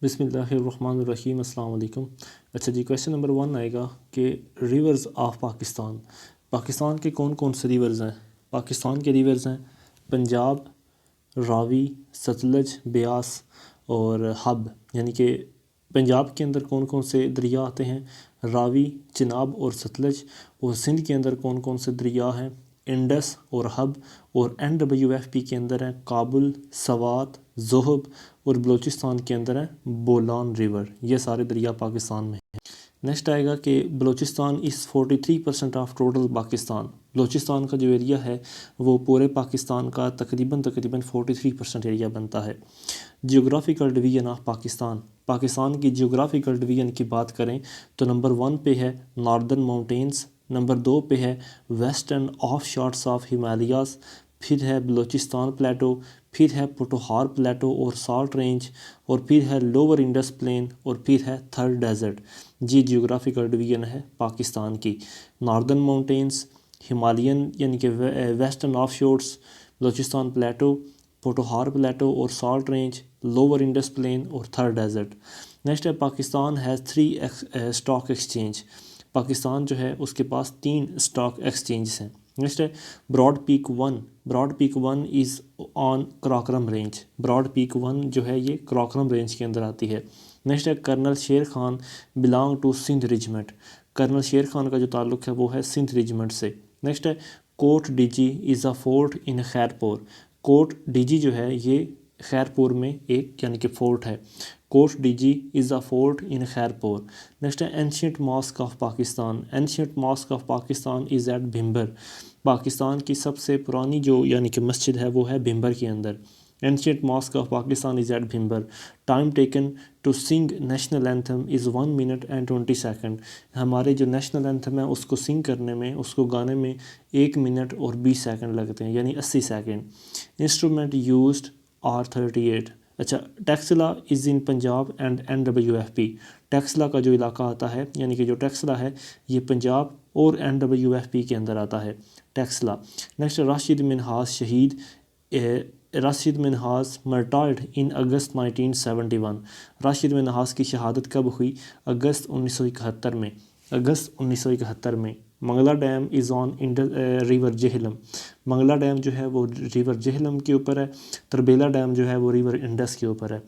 بسم اللہ الرحمن الرحیم، السلام علیکم۔ اچھا جی، کویشچن نمبر 1 آئے گا کہ ریورز آف پاکستان، پاکستان کے کون کون سے ریورز ہیں؟ پاکستان کے ریورز ہیں پنجاب، راوی، ستلج، بیاس اور حب۔ یعنی کہ پنجاب کے اندر کون کون سے دریا آتے ہیں؟ راوی، چناب اور ستلج۔ اور سندھ کے اندر کون کون سے دریا ہیں؟ انڈس اور حب۔ اور NWFP کے اندر ہیں کابل، سوات، زہب، اور بلوچستان کے اندر ہے بولان ریور۔ یہ سارے دریا پاکستان میں ہیں۔ نیکسٹ آئے گا کہ بلوچستان از 43% آف ٹوٹل پاکستان۔ بلوچستان کا جو ایریا ہے وہ پورے پاکستان کا تقریباً 43% ایریا بنتا ہے۔ Geographical division of Pakistan, Pakistan کی جیوگرافیکل ڈویژن کی بات کریں تو نمبر 1 پہ ہے ناردرن ماؤنٹینز، نمبر 2 پہ ہے western offshoots of Himalayas, پھر ہے بلوچستان پلیٹو، پھر ہے پوٹوہار پلیٹو اور سالٹ رینج، اور پھر ہے لوور انڈس پلین، اور پھر ہے تھر ڈیزرٹ۔ جی جیوگرافیکل ڈویژن ہے پاکستان کی۔ ناردرن ماؤنٹینز، ہمالین یعنی کہ western offshoots, Balochistan plateau, Potohar plateau اور salt range, lower Indus plain اور تھر ڈیزرٹ۔ نیکسٹ ہے Pakistan has 3 stock exchange, Pakistan جو ہے اس کے پاس 3 اسٹاک ایکسچینجز ہیں۔ نیکسٹ ہے براڈ پیک 1، براڈ پیک 1 از آن کراکرم رینج، براڈ پیک 1 جو ہے یہ کراکرم رینج کے اندر آتی ہے۔ نیکسٹ ہے colonel Sher Khan belong to Sindh regiment, colonel Sher Khan کا جو تعلق ہے وہ ہے سندھ ریجمنٹ سے۔ نیکسٹ ہے Kot Diji is a fort in Khairpur, کوٹ ڈیجی جو ہے یہ خیرپور میں ایک یعنی کہ فورٹ ہے۔ Kot Diji is a fort in Khairpur. Next ہے ancient mosque of Pakistan, ancient mosque of Pakistan is at Bhimber, Pakistan کی سب سے پرانی جو یعنی کہ مسجد ہے وہ ہے بھمبر کے اندر۔ Ancient mosque of Pakistan is at Bhimber. Time taken to sing national anthem is 1 minute and 20 second, ہمارے جو نیشنل اینتھم ہے اس کو سنگ کرنے میں، اس کو گانے میں 1 منٹ اور 20 سیکنڈ لگتے ہیں، یعنی 80 سیکنڈ۔ Instrument used R38۔ اچھا، ٹیکسلا از ان پنجاب اینڈ NWFP، ٹیکسلا کا جو علاقہ آتا ہے یعنی کہ جو ٹیکسلا ہے یہ پنجاب اور NWFP کے اندر آتا ہے ٹیکسلا۔ نیکسٹ راشد منہاس شہید، راشد منہاس مرٹائرڈ ان اگست 1971، راشد منہاس کی شہادت کب ہوئی؟ اگست 1971 میں، اگست 1971 میں۔ منگلا ڈیم از آن ریور جہلم، منگلا ڈیم جو ہے وہ ریور جہلم کے اوپر ہے۔ تربیلا ڈیم جو ہے وہ ریور انڈس کے اوپر ہے۔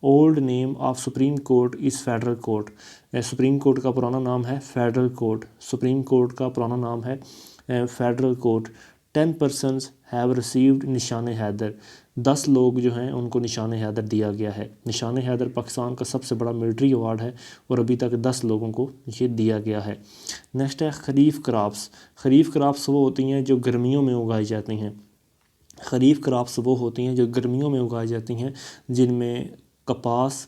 Old name of supreme court is federal court, supreme court کا پرانا نام ہے فیڈرل کورٹ، سپریم کورٹ کا پرانا نام ہے federal court. 10 persons have received نشان حیدر، 10 لوگ جو ہیں ان کو نشان حیدر دیا گیا ہے۔ نشان حیدر پاکستان کا سب سے بڑا ملٹری ایوارڈ ہے اور ابھی تک 10 لوگوں کو یہ دیا گیا ہے۔ نیکسٹ ہے خریف کراپس، خریف کراپس وہ ہوتی ہیں جو گرمیوں میں اگائی جاتی ہیں، خریف کراپس وہ ہوتی ہیں جو گرمیوں میں اگائی جاتی ہیں، جن میں کپاس،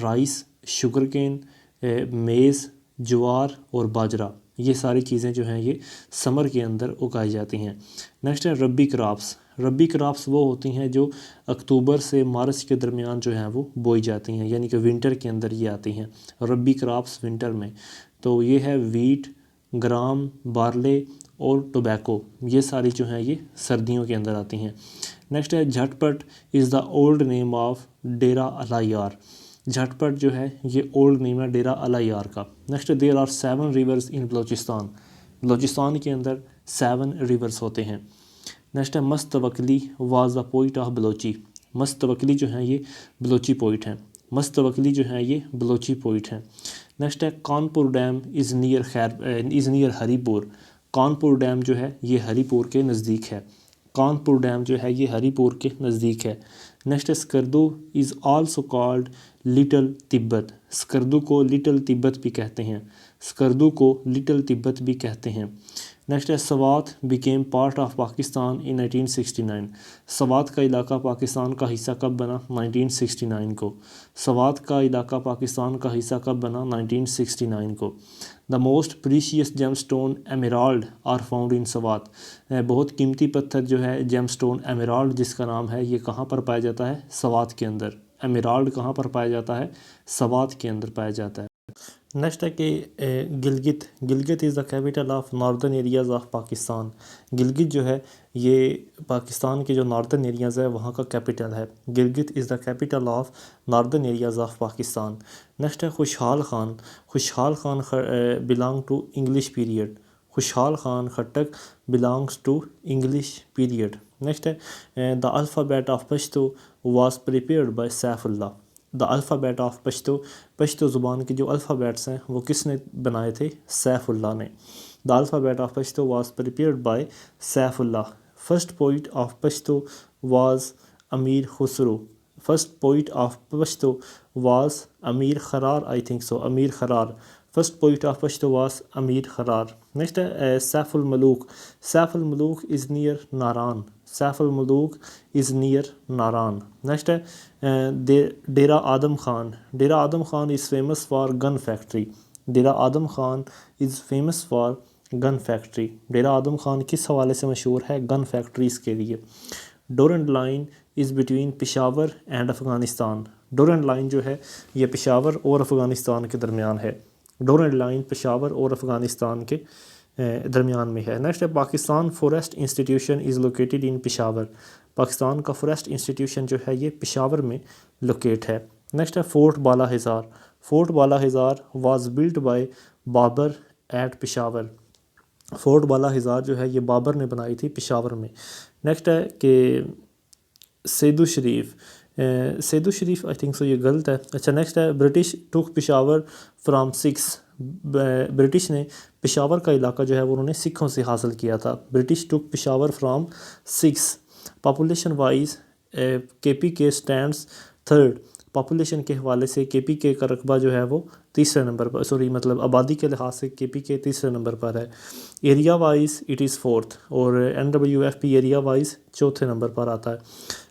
رائس، شوگر کین، میز، جوار اور باجرہ، یہ ساری چیزیں جو ہیں یہ سمر کے اندر اگائی جاتی ہیں۔ نیکسٹ ہے ربی کراپس، ربی کراپس وہ ہوتی ہیں جو اکتوبر سے مارچ کے درمیان جو ہیں وہ بوئی جاتی ہیں، یعنی کہ ونٹر کے اندر یہ آتی ہیں ربی کراپس ونٹر میں۔ تو یہ ہے ویٹ، گرام، بارلے اور ٹوبیکو، یہ ساری جو ہیں یہ سردیوں کے اندر آتی ہیں۔ نیکسٹ ہے جھٹ پٹ از دا اولڈ نیم آف ڈیرہ اعلیٰ یار، جھٹ پٹ جو ہے یہ اولڈ نیم ہے ڈیرہ اعلیٰ یار کا۔ Next there are 7 rivers in Balochistan, Balochistan کے اندر 7 ریورز ہوتے ہیں۔ نیکسٹ ہے Mast Tawakli was the poet of Balochi, Mast Tawakli جو ہیں یہ بلوچی پوئٹ ہیں، مست توکلی جو ہیں یہ بلوچی پوئٹ ہیں۔ نیکسٹ ہے کانپور ڈیم از نیئر ہری پور، کانپور ڈیم جو ہے یہ ہری پور کے نزدیک ہے، کانپور ڈیم جو ہے یہ ہری پور کے نزدیک ہے۔ نیکسٹ ہے Skardu is also called little Tibet, Skardu کو لٹل تبت بھی کہتے ہیں، اسکردو کو لٹل تبت بھی کہتے ہیں۔ نیکسٹ ہے Swat became part of Pakistan in 1969، Swat کا علاقہ پاکستان کا حصہ کب بنا؟ 1969 کو، سوات کا علاقہ پاکستان کا حصہ کب بنا؟ 1969 کو۔ The most precious gem stone emerald are found in Swat, بہت قیمتی پتھر جو ہے جیم اسٹون ایمیرالڈ جس کا نام ہے یہ کہاں پر پایا جاتا ہے؟ سوات کے اندر۔ ایمیرالڈ کہاں پر پایا جاتا ہے؟ سوات کے اندر پایا جاتا ہے۔ نیکسٹ ہے کہ Gilgit is the capital of northern areas of Pakistan. Gilgit جو ہے یہ پاکستان کے جو ناردرن ایریاز ہے وہاں کا کیپٹل ہے. Gilgit is the capital of northern areas of Pakistan. Next ہے Khushal Khan belong to English period. Khushal Khan Khattak belongs to English period. Next ہے the alphabet of Pashto was prepared by Saif Ullah. The alphabet of Pashto زبان کے جو الفابیٹس ہیں وہ کس نے بنائے تھے؟ سیف اللہ نے. The alphabet of Pashto was prepared by Saif Ullah. First poet of Pashto was Amir Khusro. First poet of Pashto was Amir Kharar, I think so, Amir Kharar. First poet of Pashto was Amir Kharar. Next ہے Saif ul Malook. Saif ul Malook is near Naran. Saif ul Malook is near Naran. Next ہے Dera Adam Khan. Dera Adam Khan is famous for gun factory. Dera Adam Khan is famous for gun factory. Dera Adam Khan کس حوالے سے مشہور ہے؟ Gun factories کے لیے. Durand line is between Peshawar and Afghanistan. Durand line جو ہے یہ پشاور اور افغانستان کے درمیان ہے. ڈورنٹ لائن پشاور اور افغانستان کے درمیان میں ہے. نیکسٹ ہے Pakistan forest institution is located ان پشاور. پاکستان کا فوریسٹ انسٹیٹیوشن جو ہے یہ پشاور میں لوکیٹ ہے. نیکسٹ ہے فورٹ بالا ہزار. Fort Bala Hisar was built by Babur at Peshawar. Fort Bala Hisar جو ہے یہ بابر نے بنائی تھی پشاور میں. نیکسٹ ہے کہ سیدو شریف. سیدو شریف آئی تھنک سو یہ غلط ہے. اچھا نیکسٹ ہے برٹش ٹوک پشاور فرام سکس. برٹش نے پشاور کا علاقہ جو ہے وہ انہوں نے سکھوں سے حاصل کیا تھا. برٹش ٹوک Peshawar from six. Population wise کے پی کے اسٹینڈس تھرڈ. پاپولیشن کے حوالے سے کے پی کے کا رقبہ جو ہے وہ تیسرے نمبر پر, مطلب آبادی کے لحاظ سے کے پی کے تیسرے نمبر پر ہے. Area wise it is fourth, اور N W F P area wise چوتھے نمبر پر آتا ہے.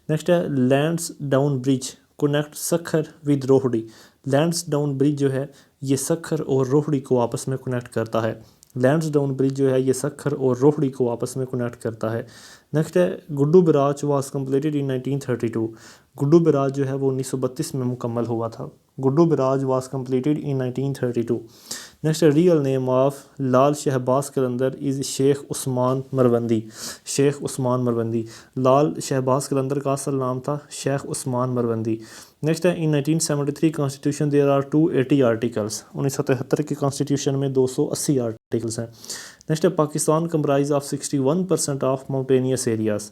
نیکسٹ ہے Lansdowne bridge connect Sukkur with Rohri. Lansdowne bridge جو ہے یہ سکھر اور روہڑی کو آپس میں کنیکٹ کرتا ہے. لینڈس ڈاؤن برج جو ہے یہ سکھر اور روہڑی کو آپس میں کنیکٹ کرتا ہے. نیکسٹ ہے Guddu barrage was completed in 1932. Guddu Braj جو ہے وہ 1932 میں مکمل ہوا تھا. Guddu barrage was completed in 1932. Next real name of Lal Shahbaz Qalandar از شیخ عثمان مروندی. شیخ عثمان مروندی. لال شہباز قلندر کا اصل نام تھا شیخ عثمان مروندی. نیکسٹ ہے in 1973 constitution there are 280 articles. 1973 کے کانسٹیٹیوشن میں 280 آرٹیکلس ہیں. نیکسٹ ہے Pakistan comprise of 61% of mountainous areas.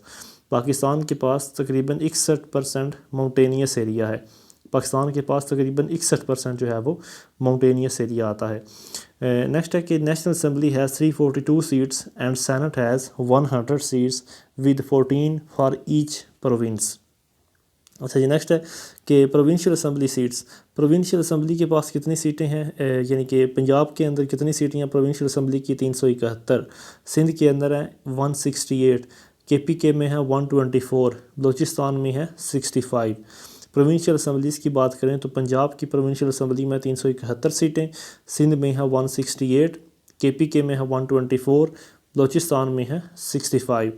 Pakistan کے پاس تقریباً 61% ماؤنٹینیس ایریا ہے. پاکستان کے پاس تقریباً 61% جو ہے وہ ماؤنٹینیس ایریا آتا ہے. نیکسٹ ہے کہ national assembly has 342 seats and senate has 100 seats with 14 for each province. اچھا جی نیکسٹ ہے کہ provincial assembly seats. Provincial assembly کے پاس کتنی سیٹیں ہیں, یعنی کہ پنجاب کے اندر کتنی سیٹیں ہیں پروونشل اسمبلی کی؟ 371. سندھ کے اندر ہیں 168. کے پی کے میں ہے 124. بلوچستان میں ہے 65. پروونشل اسمبلیز کی بات کریں تو پنجاب کی پروونشل اسمبلی میں 371 سیٹیں, سندھ میں ہے 168, کے پی کے میں ہے 124, بلوچستان میں ہے 65.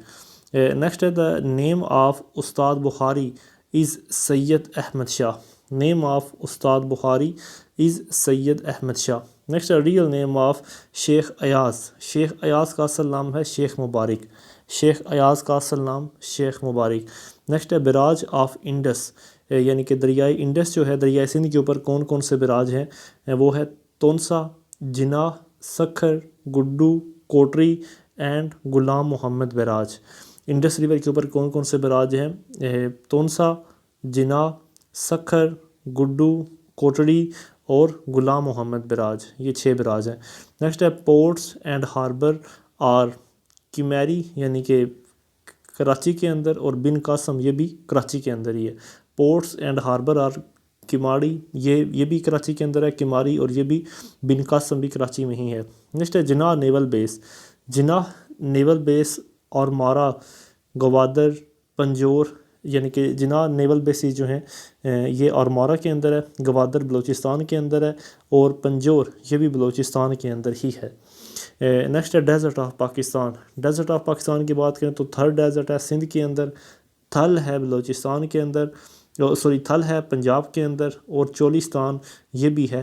نیکسٹ ہے دا نیم آف استاد بخاری از سید احمد شاہ. نیم آف استاد بخاری از سید احمد شاہ. نیکسٹ ہے ریئل نیم آف شیخ ایاز. شیخ ایاز کا اصل نام ہے شیخ مبارک. شیخ ایاز کا اصل نام شیخ مبارک. نیکسٹ ہے براج آف انڈس, یعنی کہ دریائے انڈس جو ہے دریائے سندھ کے اوپر کون کون سے براج ہیں؟ وہ ہے تونسا, جناح, Sukkur, Guddu, Kotri and Ghulam Muhammad Braj. Indus river کے اوپر کون کون سے براج ہیں؟ تونسا, جناح, سکھر, گڈو, کوٹڑی اور غلام محمد براج. یہ 6 براج ہیں. نیکسٹ ہے پورٹس اینڈ ہاربر آر کیمیری, یعنی کہ کراچی کے اندر, اور بن قاسم یہ بھی کراچی کے اندر ہی ہے. Ports and harbour are Kemari, یہ بھی کراچی کے اندر ہے کیماری, اور یہ بھی بن قاسم بھی کراچی میں ہی ہے. نیکسٹ ہے جناح نیول بیس. جناح نیول بیس اور مارا, گوادر, پنجور, یعنی کہ جناح نیول بیسز جو ہیں یہ اور مارا کے اندر ہے, گوادر بلوچستان کے اندر ہے, اور پنجور یہ بھی بلوچستان کے اندر ہی ہے. نیکسٹ ہے desert of Pakistan. Desert of Pakistan کی بات کریں تو تھر ڈیزرٹ ہے سندھ کے اندر, تھل ہے بلوچستان کے اندر, تھل ہے پنجاب کے اندر, اور چولستان یہ بھی ہے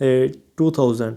2000,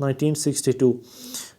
1962।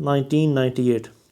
1998।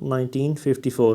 1954।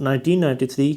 1993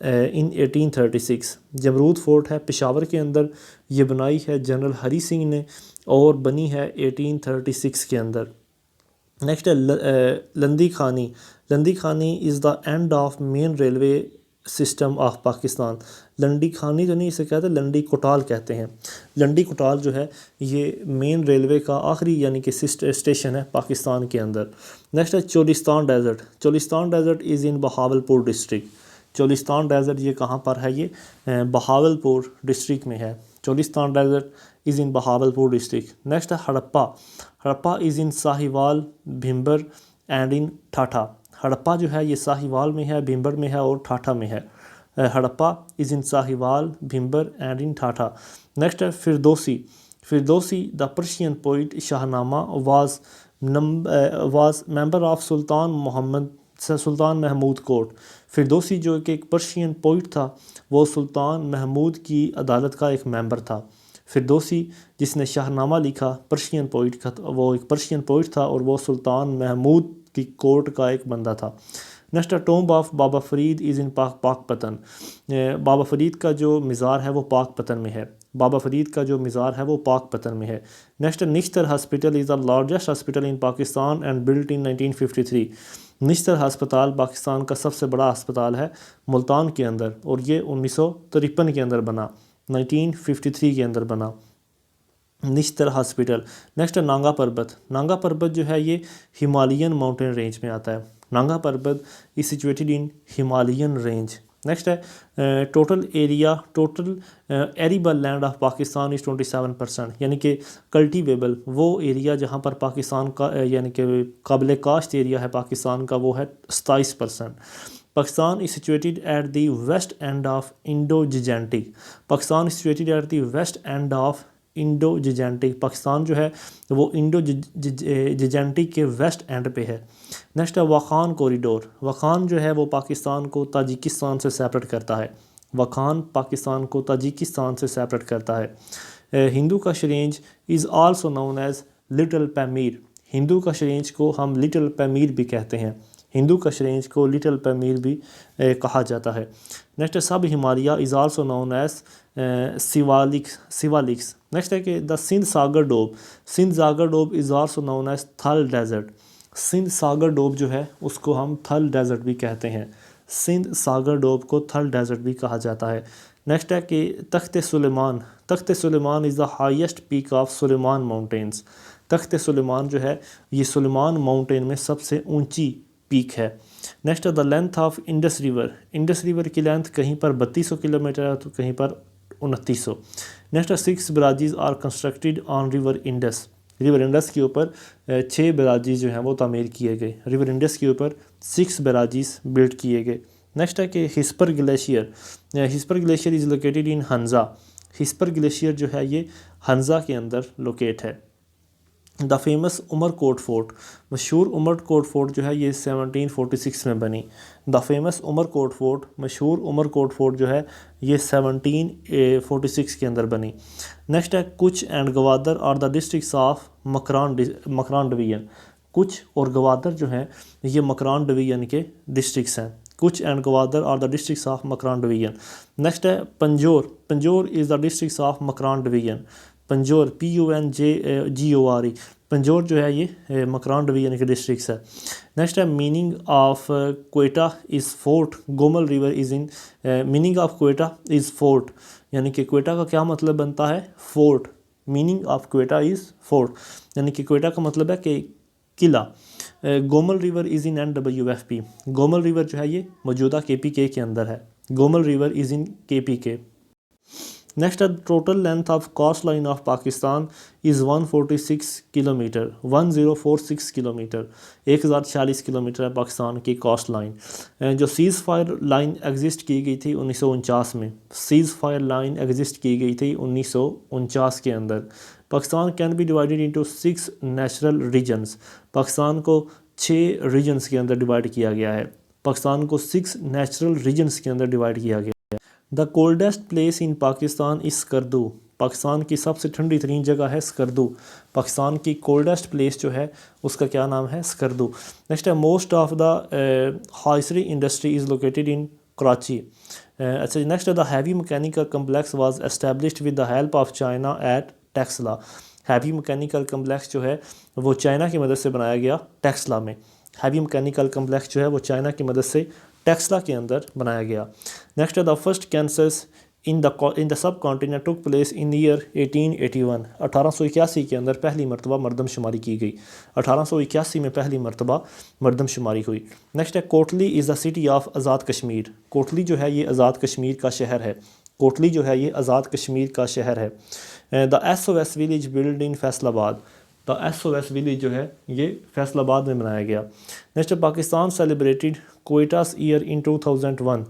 ان 1836. جمرود فورٹ ہے پشاور کے اندر، یہ بنائی ہے جنرل ہری سنگھ نے اور بنی ہے 1836 کے اندر. نیکسٹ ہے لندی Khana. Landi Khana is the end of main railway system of Pakistan. Landi Khana تو نہیں اسے کہتے، لنڈی کوٹال کہتے ہیں. لنڈی کوٹال جو ہے یہ مین ریلوے کا آخری یعنی کہ اسٹیشن ہے پاکستان کے اندر. نیکسٹ ہے Cholistan desert. Cholistan desert is in Bahawalpur district. Cholistan desert یہ کہاں پر ہے؟ یہ بہاولپور ڈسٹرکٹ میں ہے. Cholistan desert is in Bahawalpur district. Next ہے Harappa. Harappa is in Sahiwal, Bhimber and in Thatta. Harappa جو ہے یہ ساہیوال میں ہے، بھمبر میں ہے اور ٹھاٹھا میں ہے. Harappa is in Sahiwal, Bhimber and in Thatta. Next ہے Firdausi. Firdausi the Persian poet Shahnameh was member of Sultan Mahmood court. Firdausi جو کہ ایک پرشین پوئٹ تھا وہ سلطان محمود کی عدالت کا ایک ممبر تھا. فردوسی جس نے شاہ نامہ لکھا پرشین پوئٹ کا، وہ ایک پرشین پوئٹ تھا اور وہ سلطان محمود کی کورٹ کا ایک بندہ تھا. نیکسٹ ٹومب آف بابا فرید از ان پاک پتن. بابا فرید کا جو مزار ہے وہ پاک پتن میں ہے. بابا فرید کا جو مزار ہے وہ پاک پتن میں ہے. Next Nishtar hospital is the largest hospital in Pakistan and built in 1953. نشتر ہسپتال پاکستان کا سب سے بڑا ہسپتال ہے ملتان کے اندر اور یہ 1953 کے اندر بنا، 1953 کے اندر بنا نشتر ہاسپٹل. نیکسٹ نانگا پربت. نانگا پربت جو ہے یہ ہمالین ماؤنٹین رینج میں آتا ہے. نانگا پربت از سچویٹڈ ان ہمالین رینج. نیکسٹ ہے ٹوٹل ایریبل لینڈ آف پاکستان از 27%، یعنی کہ کلٹیویبل وہ ایریا جہاں پر پاکستان کا یعنی کہ قابل کاشت ایریا ہے پاکستان کا وہ ہے 27%. Pakistan is situated at the west end of Indo-Gigantic. Pakistan is situated at the west end of Indo-Gigantic. Pakistan جو ہے وہ انڈو جیجینٹک کے ویسٹ اینڈ پہ ہے. نیکسٹ ہے واخان کوریڈور. واخان جو ہے وہ پاکستان کو تاجکستان سے سیپریٹ کرتا ہے. واخان پاکستان کو تاجکستان سے سیپریٹ کرتا ہے. Hindu Kush range is also known as little Pamir. Hindu Kush range کو ہم لٹل پیمیر بھی کہتے ہیں. ہندو کش رینج کو لٹل پیمیر بھی کہا جاتا ہے. Next sub Himalaya is also known as Siwaliks. Next ہے کہ the Sindh Sagar Doab. Sindh Sagar Doab is also known as Thal desert. Sindh Sagar Doab جو ہے اس کو ہم تھل ڈیزرٹ بھی کہتے ہیں. سندھ ساگر ڈوب کو تھل ڈیزرٹ بھی کہا جاتا ہے. نیکسٹ ہے کہ Takht Sulaiman. Takht Sulaiman is the highest peak of Sulaiman mountains. Takht Sulaiman جو ہے یہ سلیمان ماؤنٹین میں سب سے اونچی پیک ہے. Next the length of Indus river. Indus river کی لینتھ کہیں پر 3200 کلومیٹر ہے تو کہیں پر 2900. Next 6 barrages are constructed on river Indus. River Indus کے اوپر 6 براجیز جو ہیں وہ تعمیر کیے گئے. ریور انڈس کے اوپر 6 براجیز بلڈ کیے گئے. نیکسٹ ہے کہ Hispar glacier. Hispar glacier is located in Hunza. Hispar glacier جو ہے یہ ہنزا کے اندر لوکیٹ ہے. The famous Umar Kot fort. مشہور عمر کوٹ فورٹ جو ہے یہ 1746 میں بنی. دا فیمس عمر کوٹ فورٹ، مشہور عمر کوٹ فورٹ جو ہے یہ 1746 کے اندر بنی. نیکسٹ ہے Kech and Gwadar are the districts of Makran division. Kech اور گوادر جو ہیں یہ مکران ڈویژن کے ڈسٹرکٹس ہیں. Kech and Gwadar are the districts of Makran division. Next ہے Panjgur. Panjgur is the districts of Makran division. Panjgur PUNGORE. Panjgur جو ہے یہ مکران ڈویژن کے ڈسٹرکٹس ہے. نیکسٹ ہے meaning of Quetta is fort. Gomal river is in. Meaning of Quetta is fort, یعنی کہ کوئٹہ کا کیا مطلب بنتا ہے؟ Fort. Meaning of Quetta is fort, یعنی کہ کوئٹہ کا مطلب ہے کہ قلعہ. Gomal river is in NWFP. Gomal river جو ہے یہ موجودہ KPK کے اندر ہے. Gomal river is in KPK. Next total length of cost line of Pakistan is 146 kilometre. 1046 kilometre, 1046 kilometre ہے پاکستان کی کاسٹ لائن. جو سیز فائر لائن ایگزسٹ کی گئی تھی 1949 میں. سیز فائر لائن ایگزسٹ کی گئی تھی 1949 کے اندر. Pakistan can be divided into 6 natural regions. Pakistan کو 6 ریجنز کے اندر ڈیوائیڈ کیا گیا ہے. پاکستان کو 6 نیچرل ریجنز کے اندر ڈیوائیڈ کیا گیا. دا کولڈسٹ پلیس ان پاکستان از سکردو. پاکستان کی سب سے ٹھنڈی ترین جگہ ہے سکردو. پاکستان کی کولڈسٹ پلیس جو ہے اس کا کیا نام ہے؟ سکردو. نیکسٹ ہے most of the hosiery industry is located in Karachi. اچھا جی next the heavy mechanical complex was established with the help of China at Taxila. Heavy mechanical complex جو ہے وہ چائنا کی مدد سے بنایا گیا ٹیکسلا میں. ہیوی مکینیکل کمپلیکس جو ہے وہ چائنا کی مدد سے ٹیکسلا کے اندر بنایا گیا. Next the first census in the sub continent took place in year 1881. 1881 کے اندر پہلی مرتبہ مردم شماری کی گئی. 1881 میں پہلی مرتبہ مردم شماری ہوئی. نیکسٹ ہے کوٹلی از the city of Azad Kashmir. Kotli جو ہے یہ آزاد کشمیر کا شہر ہے. کوٹلی جو ہے یہ آزاد کشمیر کا شہر ہے. The S O S village build in Faisalabad. The S O S village جو ہے یہ فیصل آباد میں بنایا گیا. Next Pakistan celebrated Quaid's year in 2001.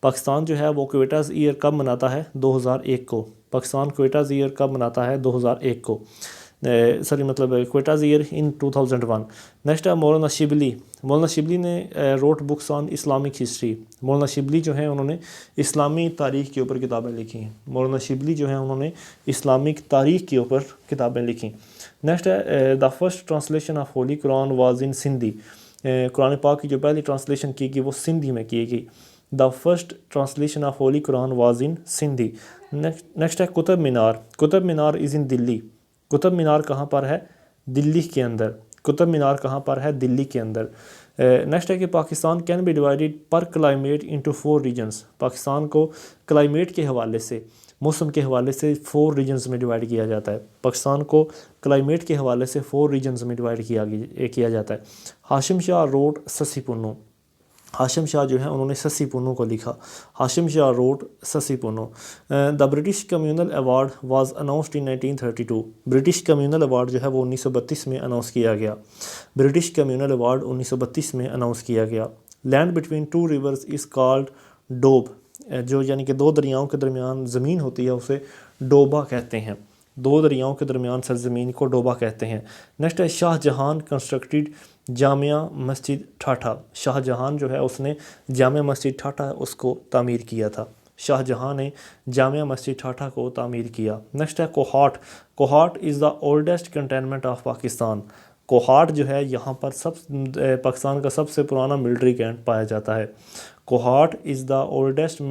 Pakistan جو ہے وہ کوئٹاز ایئر کب مناتا ہے؟ 2001 کو. پاکستان کوئٹاز ایئر کب مناتا ہے؟ 2001 کو. کوئٹاز ایئر ان 2001. نیکسٹ ہے مولانا شبلی. مولانا شبلی نے wrote books on Islamic history. Maulana Shibli جو ہیں انہوں نے اسلامی تاریخ کے اوپر کتابیں لکھی ہیں. مولانا شبلی جو ہیں انہوں نے اسلامک تاریخ کے اوپر کتابیں لکھی. نیکسٹ ہے the first translation of holy Quran was in Sindhi. Quran پاک کی جو پہلی ٹرانسلیشن کی گئی وہ سندھی میں کی گئی. دا first translation of holy Quran was in Sindhi. Next ہے قطب مینار. قطب مینار از ان دلی. قطب مینار کہاں پر ہے؟ دلی کے اندر. قطب مینار کہاں پر ہے؟ دلی کے اندر. نیکسٹ ہے کہ پاکستان کین بی ڈیوائڈیڈ پر کلائمیٹ انٹو 4 ریجنس. پاکستان کو کلائمیٹ کے حوالے سے، موسم کے حوالے سے 4 ریجنز میں ڈیوائڈ کیا جاتا ہے. پاکستان کو کلائمیٹ کے حوالے سے 4 ریجنز میں ڈیوائڈ کیا جاتا ہے. ہاشم شاہ روٹ سسی پنو. ہاشم شاہ جو ہے انہوں نے سسی پنو کو لکھا. ہاشم شاہ روٹ سسی پنو. The British communal award was announced in 1932. British communal award جو ہے وہ 1932 میں اناؤنس کیا گیا. برٹش کمیونل ایوارڈ 1932 میں اناؤنس کیا گیا. Land between 2 rivers is called Doab. جو یعنی کہ 2 دریاؤں کے درمیان زمین ہوتی ہے اسے ڈوبا کہتے ہیں. 2 دریاؤں کے درمیان سرزمین کو ڈوبا کہتے ہیں. نیکسٹ ہے شاہ جہان کنسٹرکٹیڈ جامعہ مسجد ٹھاٹھا. شاہ جہان جو ہے اس نے جامعہ مسجد ٹھاٹھا اس کو تعمیر کیا تھا. شاہ جہاں نے جامعہ مسجد ٹھاٹھا کو تعمیر کیا. نیکسٹ ہے Kohat. Kohat is the oldest cantonment of Pakistan. Kohat جو ہے یہاں پر پاکستان کا سب سے پرانا ملٹری کیمپ پایا جاتا ہے. Kohat is the oldest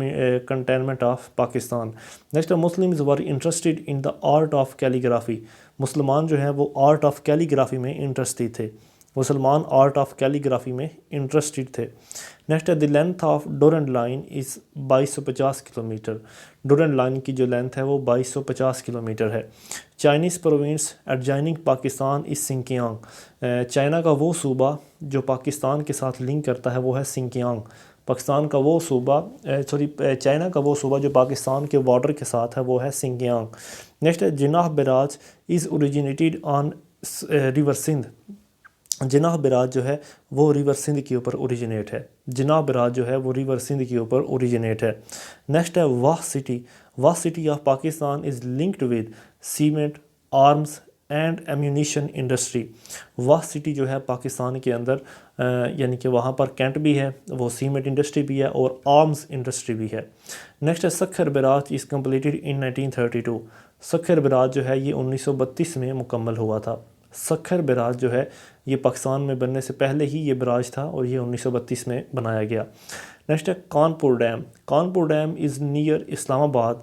cantonment of Pakistan. Next Muslims were interested in the art of calligraphy. مسلمان جو ہیں وہ آرٹ آف کیلیگرافی میں انٹرسٹڈ تھے. مسلمان آرٹ آف کیلیگرافی میں انٹرسٹڈ تھے. نیکسٹ ہے the length of Durand line is 2250 kilometre. Durand line کی جو لینتھ ہے وہ 2250 کلومیٹر ہے. Chinese province adjoining Pakistan is Sinkiang. China کا وہ صوبہ جو پاکستان کے ساتھ لنک کرتا ہے وہ ہے سنکیانگ. پاکستان کا وہ صوبہ چائنا کا وہ صوبہ جو پاکستان کے بارڈر کے ساتھ ہے وہ ہے سنکیانگ. نیکسٹ ہے جناح براج از اوریجنیٹیڈ آن ریور سندھ. جناح براج جو ہے وہ ریور سندھ کے اوپر اوریجنیٹ ہے. جناح براج جو ہے وہ ریور سندھ کے اوپر اوریجنیٹ ہے. نیکسٹ ہے Wah city. Wah city of Pakistan is linked with cement arms and ammunition industry. Wah city جو ہے پاکستان کے اندر یعنی کہ وہاں پر کینٹ بھی ہے، وہ سیمنٹ انڈسٹری بھی ہے اور آرمز انڈسٹری بھی ہے. نیکسٹ ہے Sukkur Braj is completed in 1932. Sukkur Braj جو ہے یہ 1932 میں مکمل ہوا تھا. سکھر براج جو ہے یہ پاکستان میں بننے سے پہلے ہی یہ براج تھا اور یہ 1932 میں بنایا گیا. نیکسٹ ہے Khanpur dam. Khanpur dam is near Islamabad.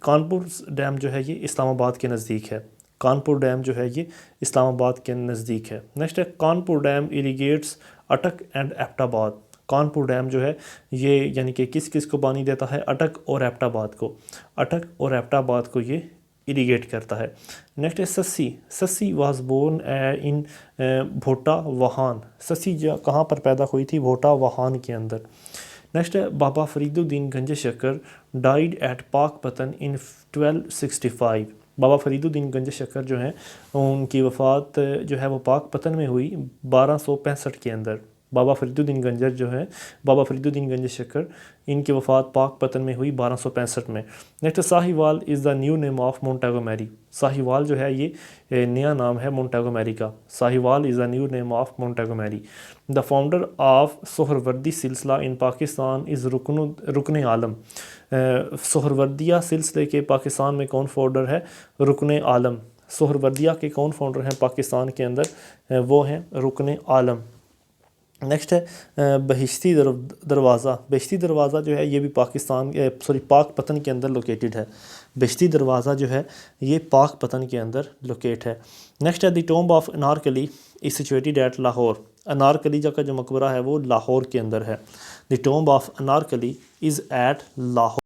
Khanpur dam جو ہے یہ اسلام آباد کے نزدیک ہے. کانپور ڈیم جو ہے یہ اسلام آباد کے نزدیک ہے. نیکسٹ ہے Khanpur dam irrigates Attock and Abbottabad. Khanpur dam جو ہے یہ یعنی کہ کس کس کو پانی دیتا ہے؟ اٹک اور ایبٹ آباد کو. اٹک اور ایبٹ آباد کو یہ اریگیٹ کرتا ہے. نیکسٹ ہے سسی. سسی واز بورن ان بھوٹا وہان. سسی کہاں پر پیدا ہوئی تھی؟ بھوٹا وہان کے اندر. نیکسٹ ہے بابا فرید الدین گنج شکر ڈائیڈ ایٹ پاک پتن ان 1265. بابا فرید الدین گنج شکر جو ہیں ان کی وفات جو ہے وہ پاک پتن میں ہوئی 1265 کے اندر. بابا فرید الدین گنجر جو ہے بابا فرید الدین گنج شکر ان کی وفات پاک پتن میں ہوئی 1265 میں. Next Sahiwal is the new name of Montagu میری. ساہیوال جو ہے یہ نیا نام ہے مونٹیگو میری کا. Sahiwal is the new name of Montgomery. The founder of سہروردی سلسلہ ان پاکستان از رکن عالم. سہروردیہ سلسلے کے پاکستان میں کون فاؤنڈر ہے؟ رکن عالم. سہروردیہ کے کون فاؤنڈر ہیں پاکستان کے اندر؟ وہ ہیں رکن عالم. نیکسٹ ہے بہشتی دروازہ. بہشتی دروازہ جو ہے یہ بھی پاکستان پاک پتن کے اندر لوکیٹڈ ہے. بہشتی دروازہ جو ہے یہ پاک پتن کے اندر لوکیٹ ہے. نیکسٹ ہے the tomb of Anarkali is situated at Lahore. Anarkali کا جو مقبرہ ہے وہ لاہور کے اندر ہے. The tomb of Anarkali is at Lahore.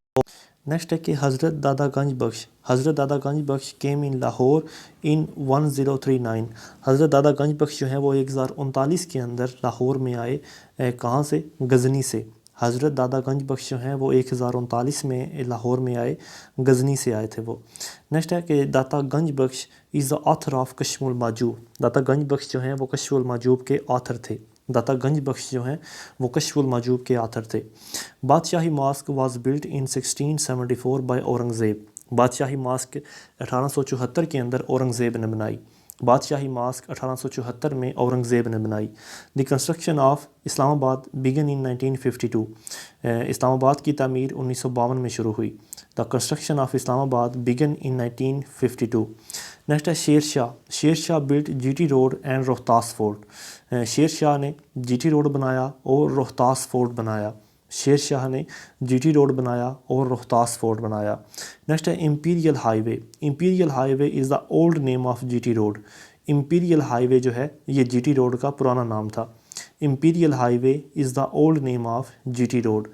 Next ہے کہ حضرت دادا گنج بخش. حضرت دادا گنج بخش کیم ان لاہور ان 1039. حضرت دادا گنج بخش جو ہیں وہ 1039 کے اندر لاہور میں آئے. کہاں سے؟ غزنی سے. حضرت دادا گنج بخش جو ہیں وہ 1039 میں لاہور میں آئے، غزنی سے آئے تھے وہ. نیکسٹ ہے کہ داتا گنج بخش از دا آتھر آف کشف المحجوب. داتا گنج بخش جو ہیں وہ کشف المحجوب کے آتھر تھے. داتا گنج بخش جو ہیں وہ کشف المحجوب کے آتھر تھے. Badshahi mosque was built in 1674 by Aurangzeb. Badshahi mosque 1874 کے اندر اورنگزیب نے بنائی. بادشاہی ماسک 1874 میں اورنگزیب نے بنائی. دی کنسٹرکشن آف اسلام آباد بگن ان 1952. اسلام آباد کی تعمیر 1952 میں شروع ہوئی. دا کنسٹرکشن آف اسلام آباد بگن ان 1952. نیکسٹ ہے Sher Shah. Sher Shah built G T road and Rohtas fort. Sher Shah نے جی ٹی روڈ بنایا اور روہتاس فورٹ بنایا. شیر شاہ نے جی ٹی روڈ بنایا اور روہتاس فورٹ بنایا. نیکسٹ ہے imperial highway. Imperial highway is the old name of G T road. Imperial highway جو ہے یہ جی ٹی روڈ کا پرانا نام تھا. Imperial highway is the old name of G T road.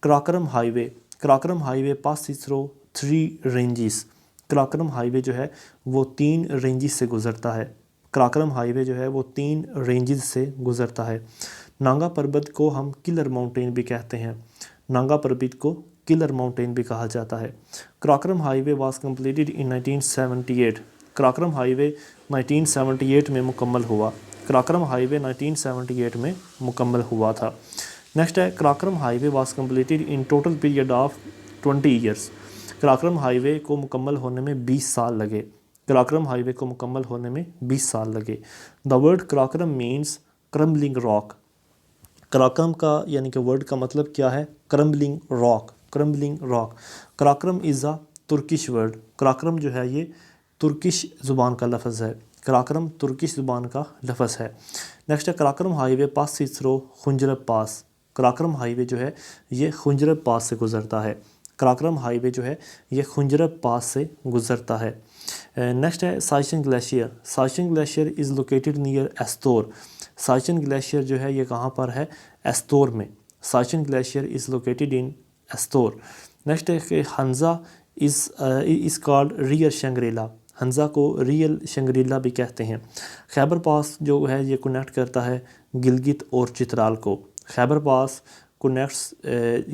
Karakoram highway. Karakoram highway passes through 3 ranges. Karakoram highway جو ہے وہ 3 رینجز سے گزرتا ہے. کراکرم ہائی وے جو ہے وہ 3 رینجز سے گزرتا ہے. نانگا پربت کو ہم کلر ماؤنٹین بھی کہتے ہیں. نانگا پربت کو کلر ماؤنٹین بھی کہا جاتا ہے. Karakoram highway was completed in 1978. Karakoram highway 1978 میں مکمل ہوا. کراکرم ہائی وے 1978 میں مکمل ہوا تھا. نیکسٹ ہے Karakoram highway was completed in total period of 20 years. Karakoram highway کو مکمل ہونے میں 20 سال لگے. کراکرم ہائی وے کو مکمل ہونے میں 20 سال لگے. The word Karakoram means crumbling rock. Karakoram کا یعنی کہ ورڈ کا مطلب کیا ہے؟ Crumbling rock. Crumbling rock. Karakoram is a Turkish word. Karakoram جو ہے یہ ترکش زبان کا لفظ ہے. کراکرم ترکش زبان کا لفظ ہے. نیکسٹ ہے Karakoram highway passes through خنجرب پاس. کراکرم ہائی وے جو ہے یہ خنجرب پاس سے گزرتا ہے. کراکرم ہائی وے جو ہے یہ خنجرب پاس سے گزرتا ہے. نیکسٹ ہے Siachen glacier. Siachen glacier is located near Astore. Siachen glacier جو ہے یہ کہاں پر ہے؟ ایستور میں. Siachen glacier is located in Astore. Next ہے کہ Hunza is called rear Shangrila. Hunza کو ریئل شنگریلا بھی کہتے ہیں. خیبر پاس جو ہے یہ کنیکٹ کرتا ہے گلگت اور چترال کو. Khyber pass connects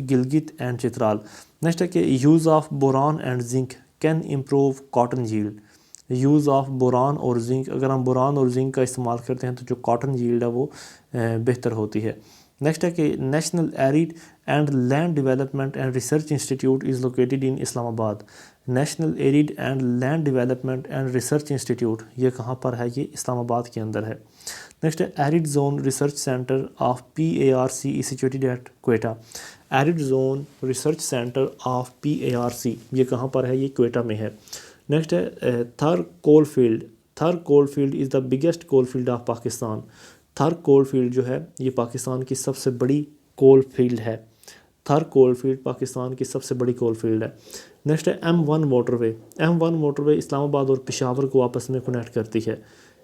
Gilgit and Chitral. Next ہے کہ use of boron and zinc can improve cotton yield. Use of boron اور زنک، اگر ہم بوران اور زنک کا استعمال کرتے ہیں تو جو کاٹن ییلڈ ہے وہ بہتر ہوتی ہے. نیکسٹ ہے کہ national arid and land development and research institute is located in Islamabad. National arid and land development and research institute یہ کہاں پر ہے؟ یہ اسلام آباد کے اندر ہے. نیکسٹ ہے arid zone research centre of PARC is situated at Quetta. Arid zone research centre of PARC یہ کہاں پر ہے؟ یہ کوئٹہ میں ہے. نیکسٹ ہے Thar coal field. Thar coal field is the biggest coal field of Pakistan. Thar coal field جو ہے یہ پاکستان کی سب سے بڑی کول فیلڈ ہے. تھر کول فیلڈ پاکستان کی سب سے بڑی کول فیلڈ ہے. نیکسٹ ہے M1 موٹر وے. M1 موٹر وے اسلام آباد اور پشاور کو آپس میں کنیکٹ کرتی ہے.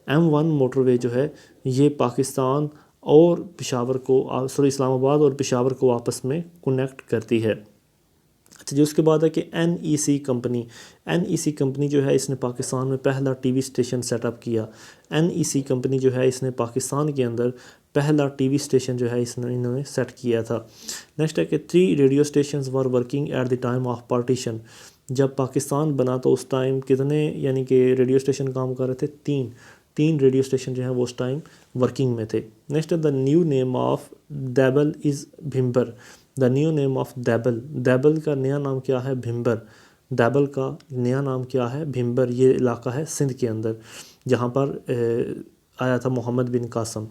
M1 موٹر وے جو ہے یہ پاکستان اور پشاور کو اسلام آباد اور پشاور کو آپس میں کنیکٹ کرتی ہے. اچھا جی، اس کے بعد ہے کہ NEC کمپنی. NEC کمپنی جو ہے اس نے پاکستان میں پہلا T V station set up کیا. NEC کمپنی جو ہے اس نے پاکستان کے اندر پہلا ٹی وی اسٹیشن جو ہے انہوں نے سیٹ کیا تھا. نیکسٹ ہے کہ 3 radio stations were working at the time of partition. جب پاکستان بنا تو اس ٹائم کتنے یعنی کہ ریڈیو اسٹیشن کام کر رہے تھے؟ 3 ریڈیو اسٹیشن جو ہیں وہ اس ٹائم ورکنگ میں تھے. نیکسٹ ہے the new name of Debal is Bhambore. The new name of Debal. Debal کا نیا نام کیا ہے؟ بھمبر. دیبل کا نیا نام کیا ہے؟ بھمبر. یہ علاقہ ہے سندھ کے اندر جہاں پر آیا تھا محمد بن قاسم.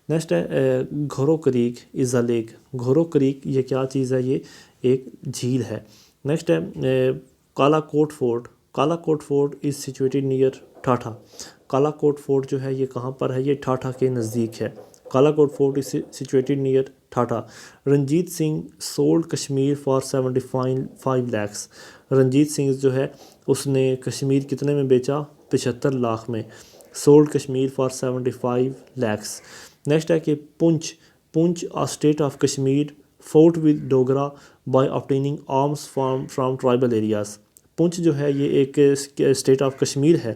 نیکسٹ ہے Gharo creek is a lake. Gharo creek یہ کیا چیز ہے؟ یہ ایک جھیل ہے. نیکسٹ ہے کالا کوٹ فورٹ. کالا کوٹ فورٹ از سچویٹڈ نیئر ٹھاٹھا. کالا کوٹ فورٹ جو ہے یہ کہاں پر ہے؟ یہ ٹھاٹھا کے نزدیک ہے. Kalakot fort is situated near Thata. Ranjit Singh sold Kashmir for 75 lakhs. Ranjit Singh جو ہے اس نے کشمیر کتنے میں بیچا؟ 75 لاکھ میں. Sold Kashmir for 75 lakhs. Next ہے کہ Poonch state of Kashmir fought with Dogra by obtaining arms from tribal areas. Poonch جو ہے یہ ایک اسٹیٹ آف کشمیر ہے.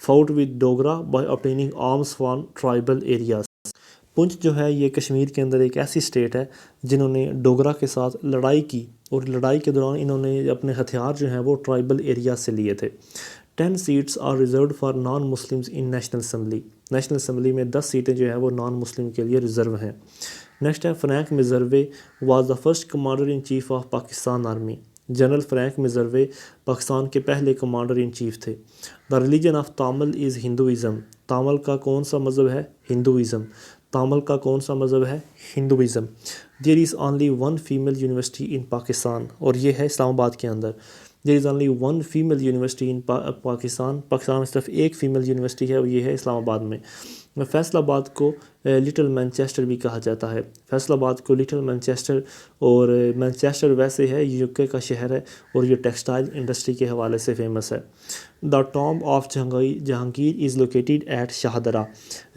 Fought with Dogra by obtaining arms from tribal areas. Poonch جو ہے یہ کشمیر کے اندر ایک ایسی اسٹیٹ ہے جنہوں نے ڈوگرا کے ساتھ لڑائی کی، اور لڑائی کے دوران انہوں نے اپنے ہتھیار جو ہیں وہ ٹرائبل ایریا سے لیے تھے. 10 seats are reserved for non-Muslims in national assembly. National assembly میں 10 سیٹیں جو ہیں وہ نان مسلم کے لیے ریزرو ہیں. نیکسٹ ہے Frank Messervy was the first commander in chief of Pakistan army. General Frank Messervy Pakistan کے پہلے کمانڈر ان چیف تھے. The religion of Tamil is Hinduism. Tamil کا کون سا مذہب ہے؟ ہندوازم. تامل کا کون سا مذہب ہے؟ Hinduism. There is only one female university in Pakistan, اور یہ ہے اسلام آباد کے اندر. There is only one female university in Pakistan میں صرف ایک فیمیل یونیورسٹی ہے، اور یہ ہے اسلام آباد میں. فیصل آباد کو لٹل مینچیسٹر بھی کہا جاتا ہے. فیصل آباد کو لٹل مینچیسٹر، اور مینچیسٹر ویسے ہے UK کا شہر ہے، اور یہ ٹیکسٹائل انڈسٹری کے حوالے سے فیمس ہے. The tomb of Jahangir is located at Shahdara.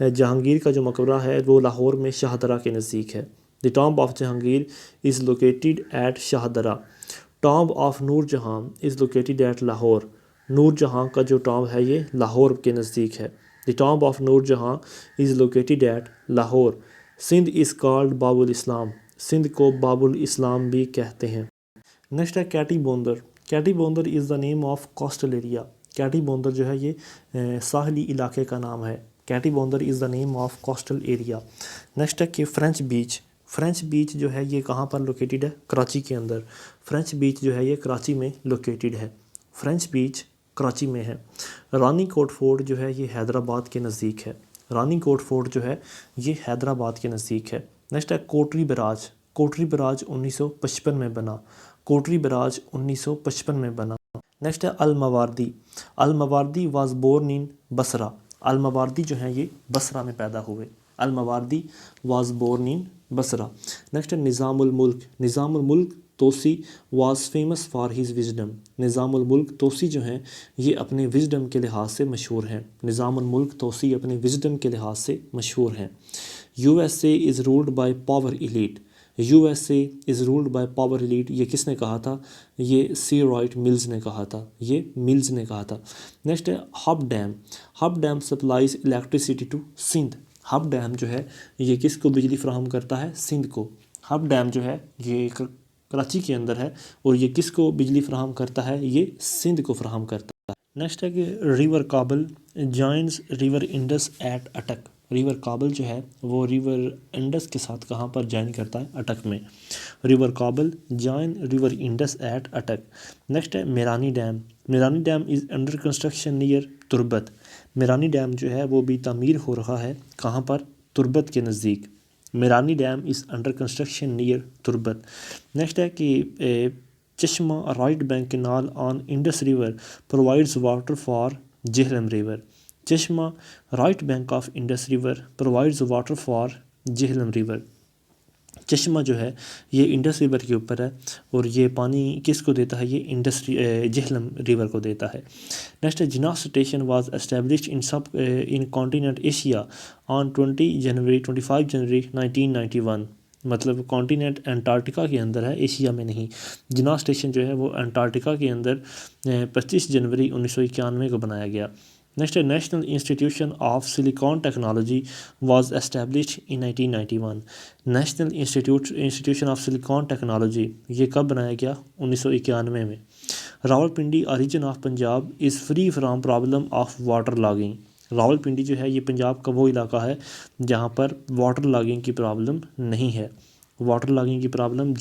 Jahangir کا جو مقبرہ ہے وہ لاہور میں شاہدرہ کے نزدیک ہے. The tomb of Jahangir is located at Shahdara. Tomb of Noor Jahan is located at Lahore. Noor Jahan کا جو ٹامب ہے یہ لاہور کے نزدیک ہے. The tomb of Noor Jahan is located at Lahore. Sindh is called Bab ul Islam. Sindh کو باب الاسلام بھی کہتے ہیں. نیکسٹ ہے Keti Bandar. Keti Bandar is the name of coastal area. Keti Bandar جو ہے یہ ساحلی علاقے کا نام ہے. Keti Bandar is the name of coastal area. Next ہے کہ فرینچ بیچ. فرینچ بیچ جو ہے یہ کہاں پر لوکیٹڈ ہے؟ کراچی کے اندر. فرینچ بیچ جو ہے یہ کراچی میں لوکیٹڈ ہے. فرینچ بیچ کراچی میں ہے. رانی کوٹ فورٹ جو ہے یہ حیدرآباد کے نزدیک ہے. رانی کوٹ فورٹ جو ہے یہ حیدرآباد کے نزدیک ہے. نیکسٹ ہے کوٹری براج. کوٹری براج 1955 میں بنا. کوٹری براج 1955 میں بنا. نیکسٹ ہے Al Mawardi. Al Mawardi was born in Basra. Al Mawardi جو ہیں یہ بصرہ میں پیدا ہوئے. Al Mawardi was born in Basra. Next ہے Nizam al Mulk. Nizam al Mulk Tusi was famous for his wisdom. Nizam al Mulk Tausi جو ہیں یہ اپنے وزڈم کے لحاظ سے مشہور ہیں. نظام الملک توسی اپنے وزڈم کے لحاظ سے مشہور ہیں. USA is ruled by power elite. USA is ruled by power elite. یہ کس نے کہا تھا؟ یہ سی رائٹ ملز نے کہا تھا. یہ ملز نے کہا تھا. نیکسٹ ہے Hub dam. Hub dam supplies electricity to Sindh. Hub dam جو ہے یہ کس کو بجلی فراہم کرتا ہے؟ سندھ کو. ہب ڈیم جو ہے یہ کراچی کے اندر ہے، اور یہ کس کو بجلی فراہم کرتا ہے؟ یہ سندھ کو فراہم کرتا ہے. نیکسٹ ہے کہ river Kabul joins river Indus at Attock. River Kabul جو ہے وہ ریور انڈس کے ساتھ کہاں پر جوائن کرتا ہے؟ اٹک میں. River Kabul join river Indus at Attock. Next ہے Mirani dam. Mirani dam is under construction near Turbat. Mirani dam جو ہے وہ بھی تعمیر ہو رہا ہے کہاں پر؟ تربت کے نزدیک. Mirani dam is under construction near Turbat. Next ہے کہ Chashma right bank canal on Indus river provides water for Jhelum river. Chashma right bank of Indus river provides water for Jhelum river. Chashma جو ہے یہ انڈس ریور کے اوپر ہے، اور یہ پانی کس کو دیتا ہے؟ یہ جہلم ریور کو دیتا ہے. نیکسٹ ہے Jinnah station was established in continent Asia on 25 January 1991. مطلب کانٹیننٹ انٹارکٹیکا کے اندر ہے، ایشیا میں نہیں. جناح اسٹیشن جو ہے وہ انٹارکٹیکا کے اندر 25 جنوری 1991 کو بنایا گیا. نیکسٹ ہے national institution of silicon technology was established in 1991. National institution of silicon technology یہ کب بنایا گیا؟ 1991 میں. Rawalpindi region of Punjab is free from problem of water logging. Rawalpindi جو ہے یہ پنجاب کا وہ علاقہ ہے جہاں پر واٹر لاگنگ کی پرابلم نہیں ہے. واٹر لاگنگ کی پرابلم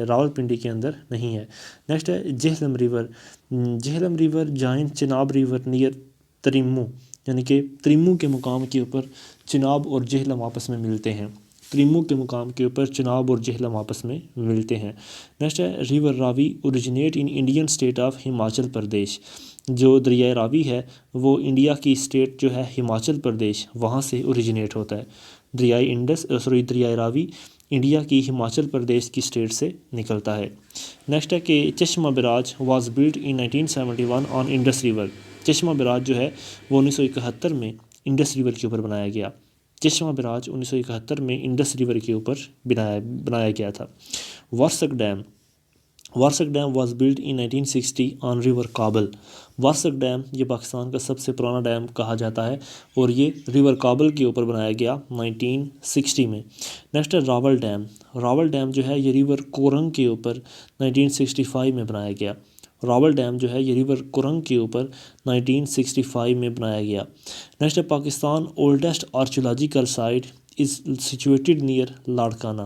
راولپنڈی کے اندر نہیں ہے. نیکسٹ ہے Jhelum river. Jhelum river join Chenab river near تریمو. یعنی کہ تریمو کے مقام کے اوپر چناب اور جہلم آپس میں ملتے ہیں. تریمو کے مقام کے اوپر چناب اور جہلم آپس میں ملتے ہیں. نیکسٹ ہے river Ravi originate in Indian state of Himachal Pradesh. جو دریائے راوی ہے وہ انڈیا کی اسٹیٹ جو ہے ہماچل پردیش وہاں سے اوریجنیٹ ہوتا ہے. دریائے راوی انڈیا کی ہماچل پردیش کی اسٹیٹ سے نکلتا ہے. نیکسٹ ہے کہ Chashma barrage was built in 1971 on Indus river. Chashma barrage جو ہے وہ 1971 میں انڈس ریور کے اوپر بنایا گیا. چشمہ براج 1971 میں انڈس ریور کے اوپر بنایا گیا تھا. Warsak dam was built in 1960 on river Kabul. Warsak dam یہ پاکستان کا سب سے پرانا ڈیم کہا جاتا ہے اور یہ ریور کابل کے اوپر بنایا گیا 1960 میں. نیکسٹ ہے راول ڈیم. راول ڈیم جو ہے یہ ریور کورنگ کے اوپر 1965 میں بنایا گیا. راول ڈیم جو ہے یہ ریور کورنگ کے اوپر 1965 میں بنایا گیا. نیکسٹ ہے Pakistan oldest archaeological site is situated near Larkana.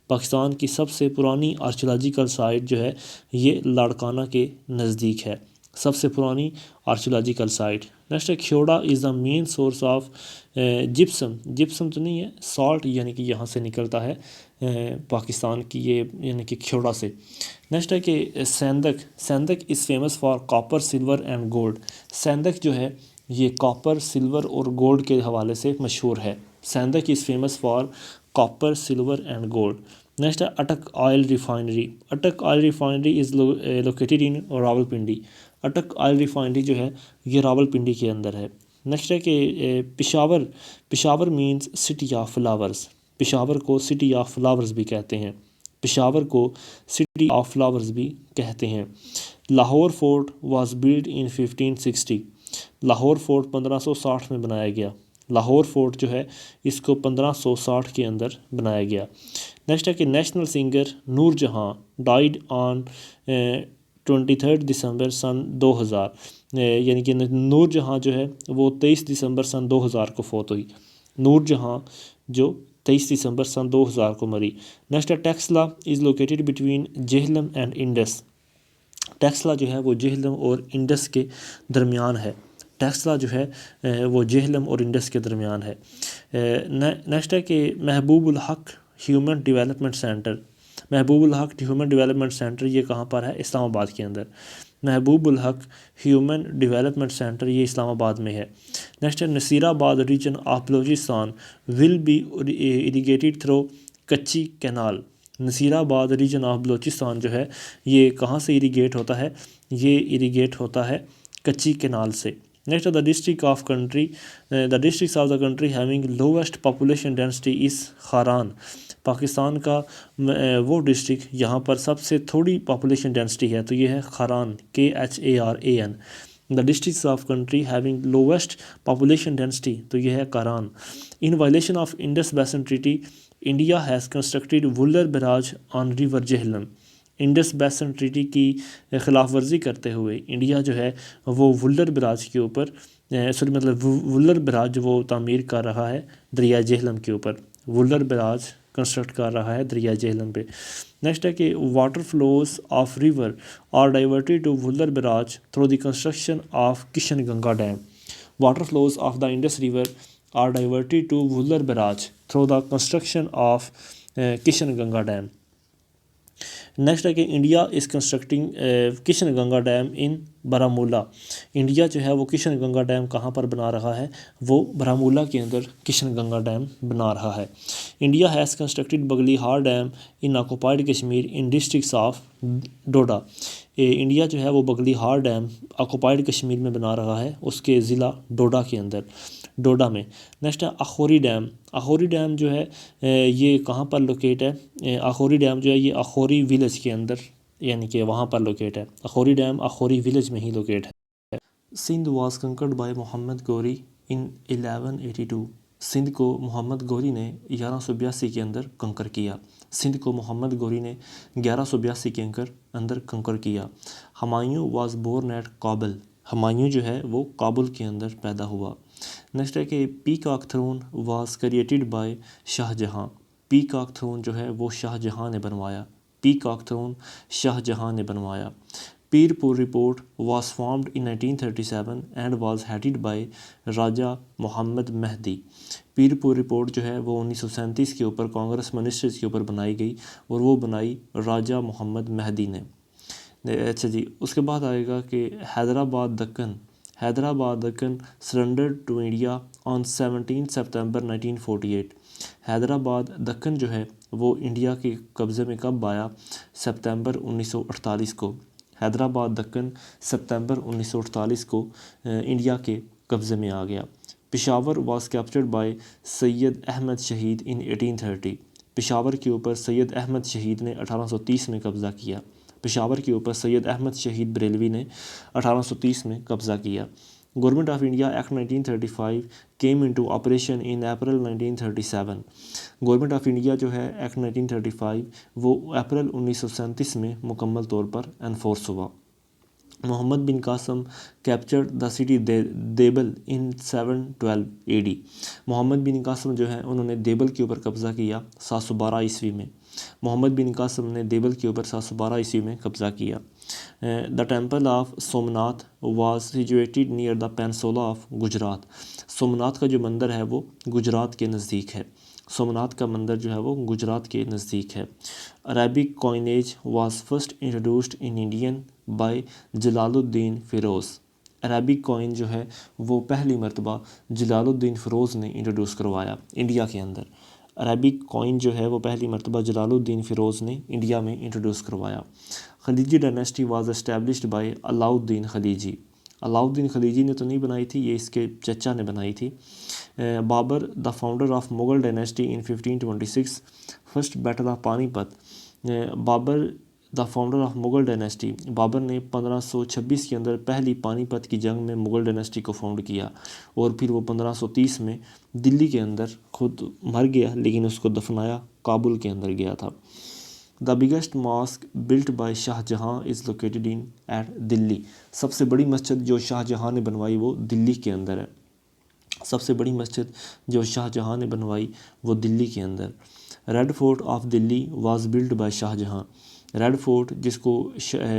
Pakistan کی سب سے پرانی آرچیولوجیکل سائٹ جو ہے یہ لاڑکانہ کے نزدیک ہے، سب سے پرانی آرچیولوجیکل سائٹ. نیکسٹ ہے کھیوڑا از دا مین سورس آف جپسم تو نہیں ہے، سالٹ یعنی کہ یہاں سے نکلتا ہے پاکستان کی یہ یعنی کہ کھیوڑا سے. نیکسٹ ہے کہ Saindak is famous for copper silver and gold. Saindak جو ہے یہ کاپر سلور اور گولڈ کے حوالے سے مشہور ہے. Saindak is famous for copper silver and gold. Next ہے Attock oil refinery. Attock oil refinery is located in Rawalpindi. Attock oil refinery جو ہے یہ راول پنڈی کے اندر ہے. نیکسٹ ہے کہ Peshawar means city of flowers. Peshawar کو سٹی آف فلاورز بھی کہتے ہیں. پشاور کو سٹی آف فلاورز بھی کہتے ہیں. Lahore fort was built in 1560. Lahore fort 1560 میں بنایا گیا. لاہور فورٹ جو ہے اس کو 1560 کے اندر بنایا گیا. نیکسٹ ہے کہ نیشنل سنگر نور جہاں ڈائیڈ آن 23 دسمبر سن 2000. یعنی کہ نور جہاں جو ہے وہ 23 دسمبر سن 2000 کو فوت ہوئی. نور جہاں جو 23 دسمبر سن 2000 کو مری. نیکسٹ ہے Taxila is located between Jhelum and Indus. Taxila جو ہے وہ جہلم اور انڈس کے درمیان ہے. ٹیکسلا جو ہے وہ جہلم اور انڈس کے درمیان ہے. نیکسٹ ہے کہ محبوب الحق ہیومن ڈیولپمنٹ سینٹر. محبوب الحق ہیومن ڈیولپمنٹ سینٹر یہ کہاں پر ہے؟ اسلام آباد کے اندر. محبوب الحق ہیومن ڈیولپمنٹ سینٹر یہ اسلام آباد میں ہے. نیکسٹ ہے Nasirabad region of Balochistan will be irrigated through Kachhi canal. Nasirabad region of Balochistan جو ہے یہ کہاں سے اریگیٹ ہوتا ہے؟ یہ اریگیٹ ہوتا ہے کچی کینال سے. Next the district of the country having lowest population density is Kharan. Pakistan کا وہ ڈسٹرکٹ یہاں پر سب سے تھوڑی پاپولیشن ڈینسٹی ہے تو یہ ہے Kharan KHARAN. The districts of country having lowest population density تو یہ ہے Kharan. In violation of Indus basin treaty India has constructed Wular barrage on river Jhelum. Indus basin treaty کی خلاف ورزی کرتے ہوئے انڈیا جو ہے وہ وولر بیراج کے اوپر وولر بیراج وہ تعمیر کر رہا ہے دریائے جہلم کے اوپر. وولر بیراج کنسٹرکٹ کر رہا ہے دریائے جہلم پہ. نیکسٹ ہے کہ water flows of river are diverted to Wular barrage through the construction of Kishan Ganga dam. Water flows of the Indus river are diverted to Wular barrage through the construction of Kishan Ganga dam. Next ہے کہ India is constructing Kishan Ganga dam in Baramulla. India جو ہے وہ Kishan Ganga dam کہاں پر بنا رہا ہے؟ وہ بارہمولہ کے اندر کشن گنگا ڈیم بنا رہا ہے. India has constructed Baglihar dam in occupied Kashmir in districts of Doda. India جو ہے وہ بگلی ہار ڈیم آکوپائڈ کشمیر میں بنا رہا ہے اس کے ضلع ڈوڈا کے اندر، ڈوڈا میں. نیکسٹ ہے اخوری ڈیم. اخوری ڈیم جو ہے یہ کہاں پر لوکیٹ ہے؟ اخوری ڈیم جو ہے یہ اخوری ولیج کے اندر یعنی کہ وہاں پر لوکیٹ ہے. اخوری ڈیم اخوری ولیج میں ہی لوکیٹ ہے. سندھ واز کنکرڈ بائی محمد گوری ان 1182. سندھ کو محمد گوری نے 1182 کے اندر کنکر کیا. سندھ کو محمد گوری نے 1182 کے اندر کنکر کیا. Humayun was born at Kabul. Humayun جو ہے وہ کابل کے اندر پیدا ہوا. نیکسٹ ہے کہ peacock throne was created by Shah Jahan. Peacock thrown جو ہے وہ شاہ جہاں نے بنوایا. پیکاک تھرون شاہ جہاں نے بنوایا. Pirpur report was formed in 1937 and was headed by Raja Muhammad Mehdi. Pirpur report جو ہے وہ 1937 کے اوپر کانگریس منسٹرز کے اوپر بنائی گئی اور وہ بنائی راجہ محمد مہدی نے. اچھا جی، اس کے بعد آئے گا کہ Hyderabad Deccan surrendered to India on 17 September 1948۔ Hyderabad Deccan جو ہے وہ انڈیا کے قبضے میں کب آیا؟ سپتمبر 1948 کو۔ حیدرآباد دکن سپتمبر 1948 کو انڈیا کے قبضے میں آ گیا۔ پشاور واز کیپچرڈ بائی سید احمد شہید ان 1830۔ پشاور کے اوپر سید احمد شہید نے 1830 میں قبضہ کیا۔ پشاور کے اوپر سید احمد شہید بریلوی نے 1830 میں قبضہ کیا۔ Government of India act 1935 came into operation in April 1937۔ Government of India جو ہے ایکٹ 1935 وہ اپریل 1937 میں مکمل طور پر انفورس ہوا۔ Muhammad bin Qasim captured the city Debal in 712 AD۔ Muhammad bin Qasim جو ہے انہوں نے دیبل کے اوپر قبضہ کیا 712 عیسوی میں۔ محمد بن قاسم نے دیبل کے اوپر 712 عیسوی میں قبضہ کیا۔ The temple of Somnath was situated near the peninsula of Gujarat. Somnath کا جو مندر ہے وہ گجرات کے نزدیک ہے۔ سومناتھ کا مندر جو ہے وہ گجرات کے نزدیک ہے۔ Arabic coinage was first introduced in Indian by Jalal uddin Firoz. Arabic coin جو ہے وہ پہلی مرتبہ جلال الدین فیروز نے انٹروڈیوس کروایا انڈیا کے اندر۔ عربک کوائن جو ہے وہ پہلی مرتبہ جلال الدین فیروز نے انڈیا میں انٹروڈیوس کروایا۔ خلیجی ڈائنیسٹی واز اسٹیبلشڈ بائی علاء الدین خلیجی۔ علاء الدین خلیجی نے تو نہیں بنائی تھی، یہ اس کے چچا نے بنائی تھی۔ بابر دا founder of Mughal dynasty in 1526۔ First battle of پانی پت۔ بابر دا founder of Mughal dynasty, Babar نے 1526 کے اندر پہلی پانی پت کی جنگ میں مغل ڈائنیسٹی کو فاؤنڈ کیا، اور پھر وہ 1530 میں دلی کے اندر خود مر گیا، لیکن اس کو دفنایا کابل کے اندر گیا تھا۔ The biggest mosque built by Shah Jahan is located in at دلی۔ سب سے بڑی مسجد جو شاہ جہاں نے بنوائی وہ دلی کے اندر ہے۔ سب سے بڑی مسجد جو شاہ جہاں نے بنوائی وہ دلی کے اندر۔ Red fort of Delhi was built by Shah Jahan. Red fort جس کو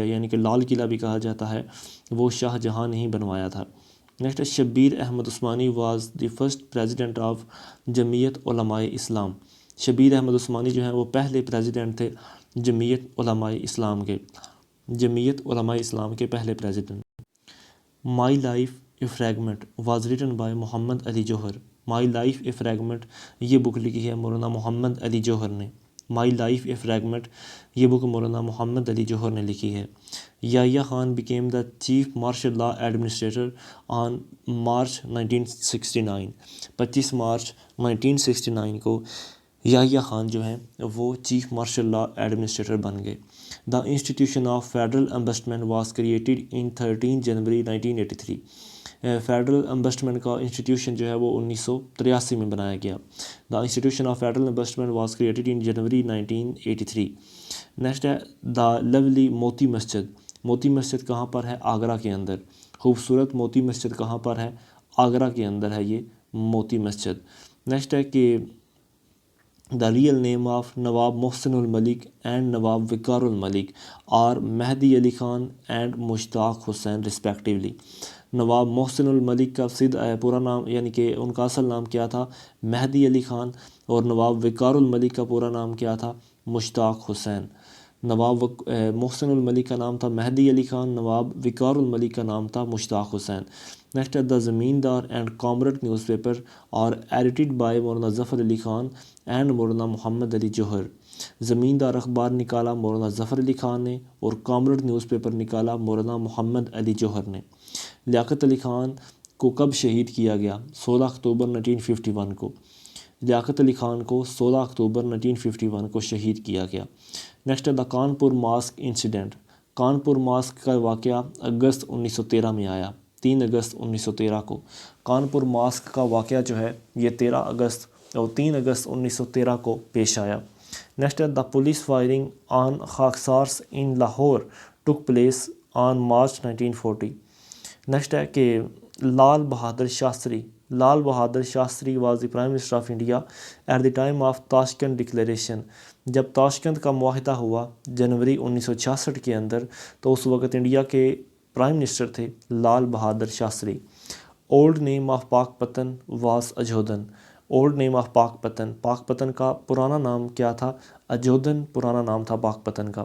یعنی کہ لال قلعہ بھی کہا جاتا ہے وہ شاہ جہاں نے ہی بنوایا تھا۔ Next Shabbir Ahmad Usmani was the first president of Jamiat Ulema Islam. Shabbir Ahmad Usmani جو ہیں وہ پہلے پریزیڈنٹ تھے جمعیت علماء اسلام کے۔ جمعیت علماء اسلام کے پہلے president. My life a fragment was written by Muhammad Ali Jauhar. My life a fragment یہ بک لکھی ہے مولانا محمد علی جوہر نے۔ مائی لائف اے فریگمنٹ یہ بک مولانا محمد علی جوہر نے لکھی ہے۔ Yahya Khan became the chief martial law administrator on March 1969۔ 25 March 1969 کو یحییٰ خان جو ہیں وہ چیف مارشل لا ایڈمنسٹریٹر بن گئے۔ The institution of federal ombudsman was created in 13 January 1983۔ Federal ombudsman کا انسٹیٹیوشن جو ہے وہ 1983 میں بنایا گیا۔ The institution of federal ombudsman was created in January 1983۔ Next ہے دا لولی موتی مسجد۔ موتی مسجد کہاں پر ہے؟ آگرہ کے اندر۔ خوبصورت موتی مسجد کہاں پر ہے؟ آگرہ کے اندر ہے یہ موتی مسجد۔ نیکسٹ ہے کہ دا ریئل نیم آف نواب محسن الملک and Nawab Waqar ul Mulk are Mehdi Ali Khan and Mushtaq Hussain respectively. Nawab Mohsin ul Mulk کا پورا نام یعنی کہ ان کا اصل نام کیا تھا؟ مہدی علی خان، اور نواب وقار الملک کا پورا نام کیا تھا؟ مشتاق حسین۔ نواب محسن الملک کا نام تھا مہدی علی خان، نواب وقار الملک کا نام تھا مشتاق حسین۔ نیکسٹ ہے دا زمیندار اینڈ کامریڈ نیوز پیپر اور edited by Maulana Zafar Ali Khan and مولانا محمد علی جوہر۔ زمیندار اخبار نکالا مولانا ظفر علی خان نے، اور کامریڈ نیوز پیپر نکالا مولانا محمد علی جوہر نے۔ لیاقت علی خان کو کب شہید کیا گیا؟ 16 اکتوبر 1951 کو۔ لیاقت علی خان کو 16 اکتوبر 1951 کو شہید کیا گیا۔ نیکسٹ ہے the Kanpur mosque incident. Kanpur mosque کا واقعہ اگست 1913 میں آیا، 3 اگست 1913 کو۔ کانپور ماسک کا واقعہ جو ہے یہ 13 اگست اور 3 اگست 1913 کو پیش آیا۔ نیکسٹ ہے the police firing on Khaksars in Lahore took place on March 1940۔ Next ہے کہ Lal Bahadur Shastri was the prime minister of India at the time of Tashkent declaration. جب تاشکند کا معاہدہ ہوا جنوری 1966 کے اندر تو اس وقت انڈیا کے پرائم منسٹر تھے لال Bahadur Shastri. Old name of پاک پتن واز اجودھن۔ اولڈ نیم آف پاک پتن، پاک پتن کا پرانا نام کیا تھا؟ اجودن پرانا نام تھا پاک پتن کا۔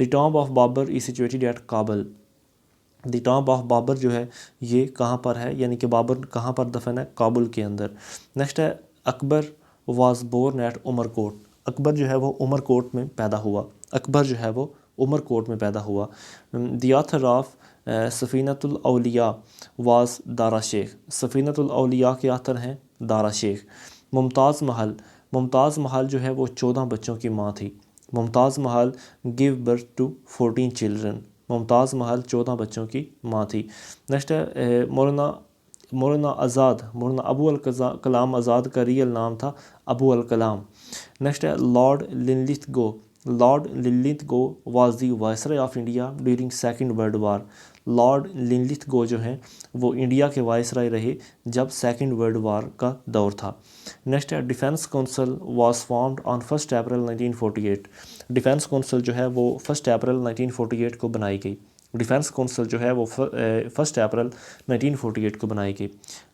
The tomb of Babur is situated at Kabul, the tomb of Babur جو ہے یہ کہاں پر ہے، یعنی کہ بابر کہاں پر دفن ہے؟ کابل کے اندر۔ نیکسٹ ہے اکبر واز بورن ایٹ عمر کوٹ، اکبر جو ہے وہ عمر کوٹ میں پیدا ہوا، اکبر جو ہے وہ عمر کوٹ میں پیدا ہوا۔ دی آتھر آف سفینۃ الاولیاء واز دارا شیخ، سفینۃ الاولیاء کے آتھر ہیں دارا شیخ۔ ممتاز محل، ممتاز محل جو ہے وہ 14 بچوں کی ماں تھی، Mumtaz Mahal give birth to 14 children, Mumtaz Mahal 14 بچوں کی ماں تھی۔ نیکسٹ ہے مولانا آزاد، مولانا ابو الکلام آزاد کا ریئل نام تھا ابو الکلام۔ نیکسٹ ہے Lord Linlithgow, Lord Linlithgow was the viceroy of India during second world war, Lord Linlithgow جو ہیں وہ انڈیا کے وائسرائے رہے جب سیکنڈ ورلڈ وار کا دور تھا۔ نیکسٹ ہے defence council was formed on 1 April 1948، defence council جو ہے وہ 1 اپریل 1948 کو بنائی گئی، ڈیفینس کونسل جو ہے وہ 1 اپریل 1948 کو بنائی گئی۔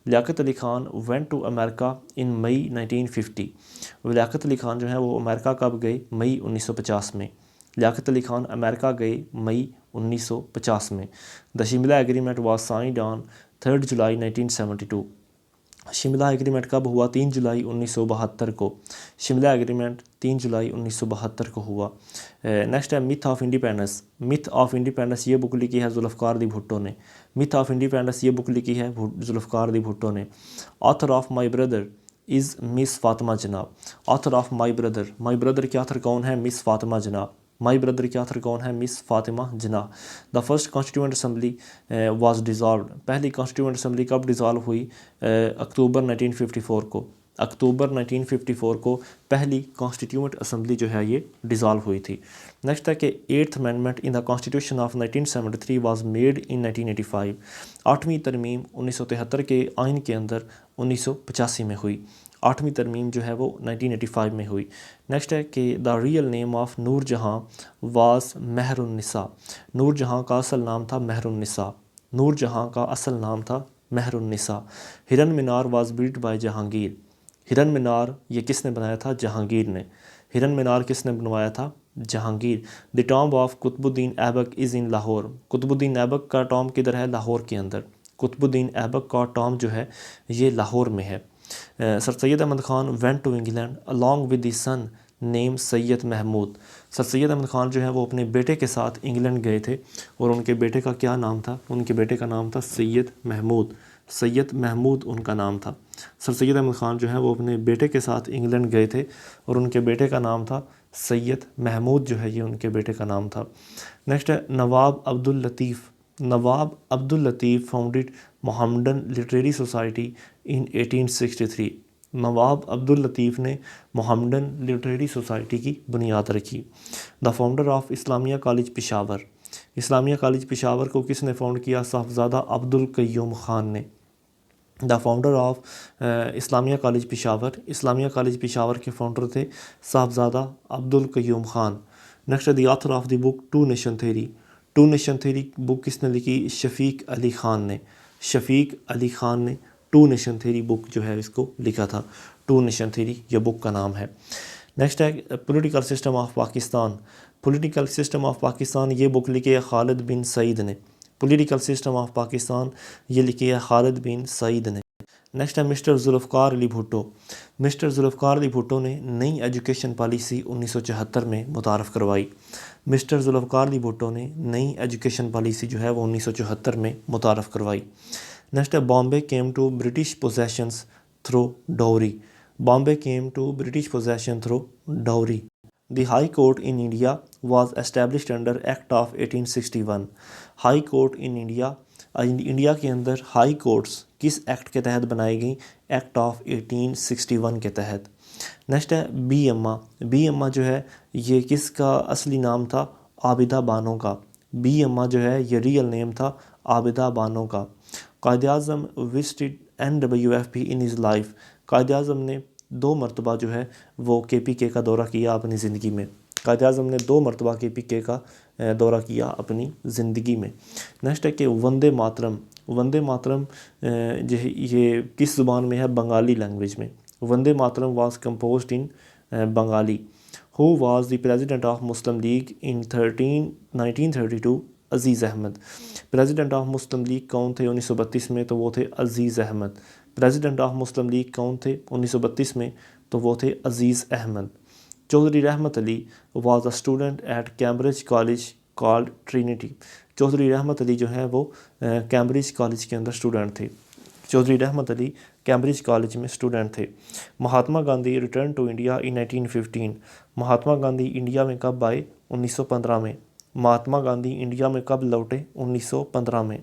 لیاقت علی خان وینٹ ٹو امریکہ ان مئی 1950، لیاقت علی خان جو ہیں وہ امریکہ کب گئے؟ مئی 1950 میں، لیاقت علی خان امریکہ گئے مئی 1950 میں۔ The Shimla agreement was signed on 3 July 1972، Shimla agreement کب ہوا؟ 3 جولائی 1972 کو، شملہ ایگریمنٹ 3 جولائی 1972 کو ہوا۔ نیکسٹ ہے math of independence, math of independence یہ بک لکھی ہے ذوالفقار دی بھٹو نے، میتھ آف انڈیپینڈنس یہ بک لکھی ہے ذوالفقار دی بھٹو نے۔ Author of my brother is miss Fatima Jinnah, author of my brother کے آتھر کون ہے؟ مس فاطمہ جناح، مائی بردر کے آتھر کون ہے؟ مس فاطمہ جناح۔ The first constituent assembly was dissolved, پہلی کانسٹیٹیوئنٹ اسمبلی کب ڈیزالو ہوئی؟ اکتوبر 1954 کو، اکتوبر 1954 کو پہلی کانسٹیٹیوئنٹ اسمبلی جو ہے یہ ڈیزالو ہوئی تھی۔ نیکسٹ ہے کہ 8th amendment in the constitution of 1973 was made in 1985، 8ویں ترمیم 1973 کے آئین کے اندر 1985 میں ہوئی، 8ویں ترمیم جو ہے وہ 1985 میں ہوئی۔ نیکسٹ ہے کہ the real name of Noor جہاں واز مہر النساء، نور جہاں کا اصل نام تھا مہر النساء، نور جہاں کا اصل نام تھا مہر النساء۔ ہرن مینار واز بلٹ بائی جہانگیر، ہرن مینار یہ کس نے بنایا تھا؟ جہانگیر نے، ہرن مینار کس نے بنوایا تھا؟ جہانگیر۔ دی ٹامب آف قطب الدین ایبک از ان لاہور، قطب الدین ایبک کا ٹامب کدھر ہے؟ لاہور کے اندر، قطب الدین ایبک کا ٹامب جو ہے یہ لاہور میں ہے۔ Sir Syed Ahmad Khan went to England along with the son name Syed Mahmood, sir Syed Ahmad Khan جو ہے وہ اپنے بیٹے کے ساتھ انگلینڈ گئے تھے، اور ان کے بیٹے کا کیا نام تھا؟ ان کے بیٹے کا نام تھا سید محمود، سید محمود ان کا نام تھا۔ سر سید احمد خان جو ہے وہ اپنے بیٹے کے ساتھ انگلینڈ گئے تھے، اور ان کے بیٹے کا نام تھا سید محمود جو ہے یہ ان کے بیٹے کا نام تھا۔ نیکسٹ ہے نواب Abdul Latif, Nawab Abdul Latif founded Mohammedan literary society in 1863، Nawab Abdul Latif نے محمدن لٹریری سوسائٹی کی بنیاد رکھی۔ The founder of Islamia college Peshawar, Islamia college Peshawar کو کس نے فاؤنڈ کیا؟ صاحبزادہ عبد القیوم خان نے۔ The founder of Islamia college Peshawar, Islamia college Peshawar کے فاؤنڈر تھے Sahibzada Abdul Qayyum Khan. Next the author of the book two nation theory, two nation theory book کس نے لکھی؟ شفیق علی خان نے، شفیق علی خان نے ٹو نیشن تھیوری بک جو ہے اس کو لکھا تھا، ٹو نیشن تھیوری یہ بک کا نام ہے۔ نیکسٹ ہے political system of Pakistan, political system of Pakistan یہ بک لکھی ہے خالد بن سعید نے، پولیٹیکل سسٹم آف پاکستان یہ لکھی ہے خالد بن سعید نے۔ نیکسٹ ہے مسٹر ذوالفقار علی بھٹو، مسٹر ذوالفقار علی بھٹو نے نئی ایجوکیشن پالیسی 1974 میں متعارف کروائی، مسٹر ذوالفقار علی بھٹو نے نئی ایجوکیشن پالیسی جو ہے وہ 1974 میں متعارف کروائی۔ نیکسٹ ہے Bombay came to British positions through dowry, Bombay came to British position through dowry. The high court in India was established under act of 1861، high court in India, India کے اندر ہائی کورٹس کس ایکٹ کے تحت بنائی گئیں؟ ایکٹ آف 1861 کے تحت۔ نیکسٹ ہے بی اماں، بی اماں جو ہے یہ کس کا اصلی نام تھا؟ عابدہ بانو کا، بی اماں جو ہے یہ ریئل نیم تھا عابدہ بانو کا۔ Quaid Azam visited NWFP in his life, Quaid Azam نے 2 مرتبہ جو ہے وہ KPK کا دورہ کیا اپنی زندگی میں، قائد اعظم نے 2 مرتبہ KPK کا دورہ کیا اپنی زندگی میں۔ نیکسٹ ہے کہ وندے ماترم، وندے ماترم یہ کس زبان میں ہے؟ بنگالی لینگویج میں، Vande Mataram was composed in Bengali. Who was the president of Muslim League in 1932؟ Aziz Ahmad. President of Muslim League کون تھے 1932 میں؟ تو وہ تھے عزیز احمد. پریزیڈنٹ آف مسلم لیگ کون تھے 1932 میں؟ تو وہ تھے Aziz Ahmad. Chaudhry Rahmat Ali was a student at Cambridge college called Trinity. Chaudhry Rahmat Ali جو ہیں وہ کیمبرج کالج کے اندر اسٹوڈنٹ تھے. چودھری رحمت علی کیمبرج کالج میں اسٹوڈنٹ تھے. Mahatma Gandhi return to India in 1915. Mahatma Gandhi India میں کب آئے؟ 1915 میں. مہاتما گاندھی انڈیا میں کب لوٹے؟ 1915 میں.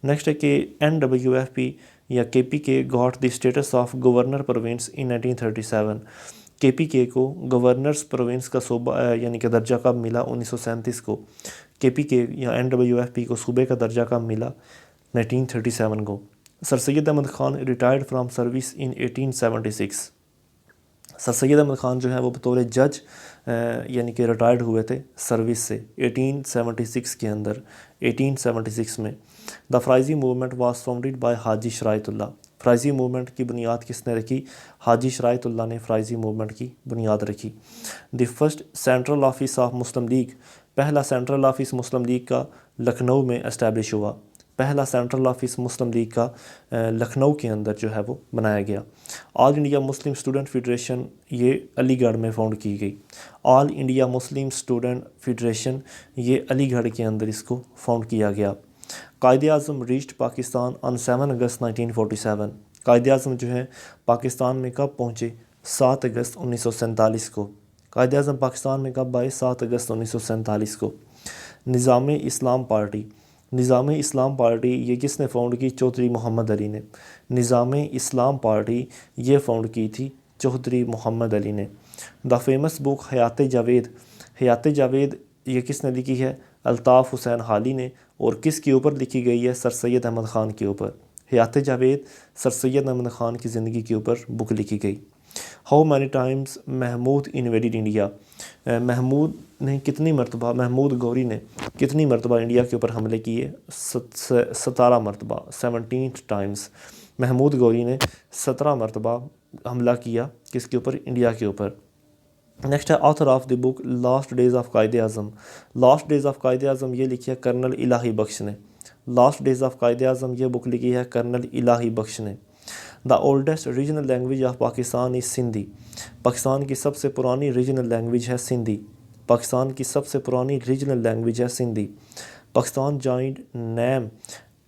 نیکسٹ ہے کہ NWFP یا KPK got the status of governor province in 1937. KPK کو گورنرز پروونس کا صوبہ یعنی کہ درجہ کب ملا؟ 1937 کو. KPK یا NWFP کو صوبے کا درجہ کب ملا؟ 1937 کو. Sir Syed Ahmad Khan retired from service in 1876. Sir Syed Ahmad Khan جو ہے وہ بطور جج یعنی کہ ریٹائرڈ ہوئے تھے سروس سے 1876 کے اندر. 1876 میں. دا فرائضی موومنٹ واز فاؤنڈیڈ بائی حاجی شرائط اللہ. فرائضی موومنٹ کی بنیاد کس نے رکھی؟ حاجی شرائط اللہ نے فرائضی موومنٹ کی بنیاد رکھی. The first central office of Muslim league. پہلا سینٹرل آفس مسلم لیگ کا لکھنؤ میں اسٹیبلش ہوا. پہلا سینٹرل آفس مسلم لیگ کا لکھنؤ کے اندر جو ہے وہ بنایا گیا. آل انڈیا مسلم اسٹوڈنٹ فیڈریشن یہ علی گڑھ میں فاؤنڈ کی گئی. آل انڈیا مسلم اسٹوڈنٹ فیڈریشن یہ علی گڑھ کے اندر اس کو فاؤنڈ کیا گیا. قائد اعظم ریچڈ پاکستان آن 7 اگست 1947. قائد اعظم جو ہے پاکستان میں کب پہنچے؟ 7 اگست 1947 کو. قائد اعظم پاکستان میں کب آئے؟ 7 اگست 1947 کو. نظام اسلام پارٹی. نظام اسلام پارٹی یہ کس نے فاؤنڈ کی؟ چودھری محمد علی نے. نظام اسلام پارٹی یہ فاؤنڈ کی تھی چودھری محمد علی نے. دا فیمس بک حیات جاوید. حیات جاوید یہ کس نے لکھی ہے؟ الطاف حسین حالی نے. اور کس کے اوپر لکھی گئی ہے؟ سر سید احمد خان کے اوپر. حیات جاوید سر سید احمد خان کی زندگی کے اوپر بک لکھی گئی. How many times Mahmud invaded India. Mahmud نے کتنی مرتبہ محمود گوری نے کتنی مرتبہ انڈیا کے اوپر حملے کیے؟ 17 مرتبہ. 17 ٹائمز. محمود گوری نے 17 مرتبہ حملہ کیا کس کے اوپر؟ انڈیا کے اوپر. نیکسٹ ہے author of the book last days of Quaid Azam. Last days of Quaid اعظم یہ لکھی ہے کرنل الہی بخش نے. لاسٹ ڈیز آف قائد اعظم یہ بک لکھی ہے کرنل الہی بخش نے. The oldest regional language of Pakistan is Sindhi. Pakistan کی سب سے پرانی ریجنل لینگویج ہے سندھی. پاکستان کی سب سے پرانی ریجنل لینگویج ہے سندھی. پاکستان جوائنڈ نیم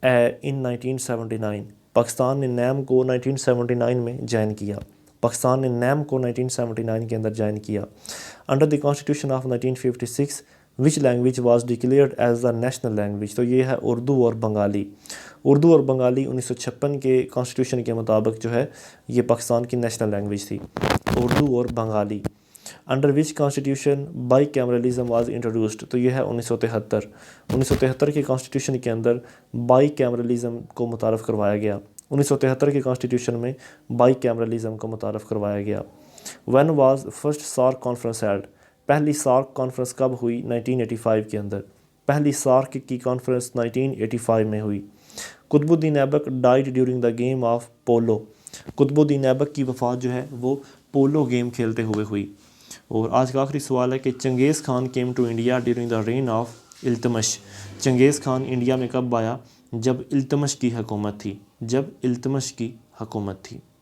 ان 1979. پاکستان نے نیم کو 1979 میں جوائن کیا. پاکستان نے نیم کو 1979 کے اندر جوائن کیا. Under the constitution of 1956 which language was declared as the national language. تو یہ ہے اردو اور بنگالی. اردو اور بنگالی 1956 کے کانسٹیٹیوشن کے مطابق جو ہے یہ پاکستان کی نیشنل لینگویج تھی. اردو اور Bengali. Under which constitution bicameralism was introduced. تو یہ ہے 1973. 1973 کے کانسٹیٹیوشن کے اندر بائی کیمرلزم کو متعارف کروایا گیا. 1973 کے کانسٹیٹیوشن میں بائی کیمرلزم کو متعارف کروایا گیا. When was first SAARC conference held. پہلی سارک کانفرنس کب ہوئی؟ 1985 کے اندر. پہلی سارک کی کانفرنس 1985 میں ہوئی. Qutb uddin Aibak died during the game of polo. Qutb uddin Aibak کی وفات جو ہے وہ پولو گیم کھیلتے ہوئے ہوئی. اور آج کا آخری سوال ہے کہ Genghis Khan came to India during the reign of Iltutmish. Genghis Khan India میں کب آیا؟ جب التمش کی حکومت تھی. جب التمش کی حکومت تھی.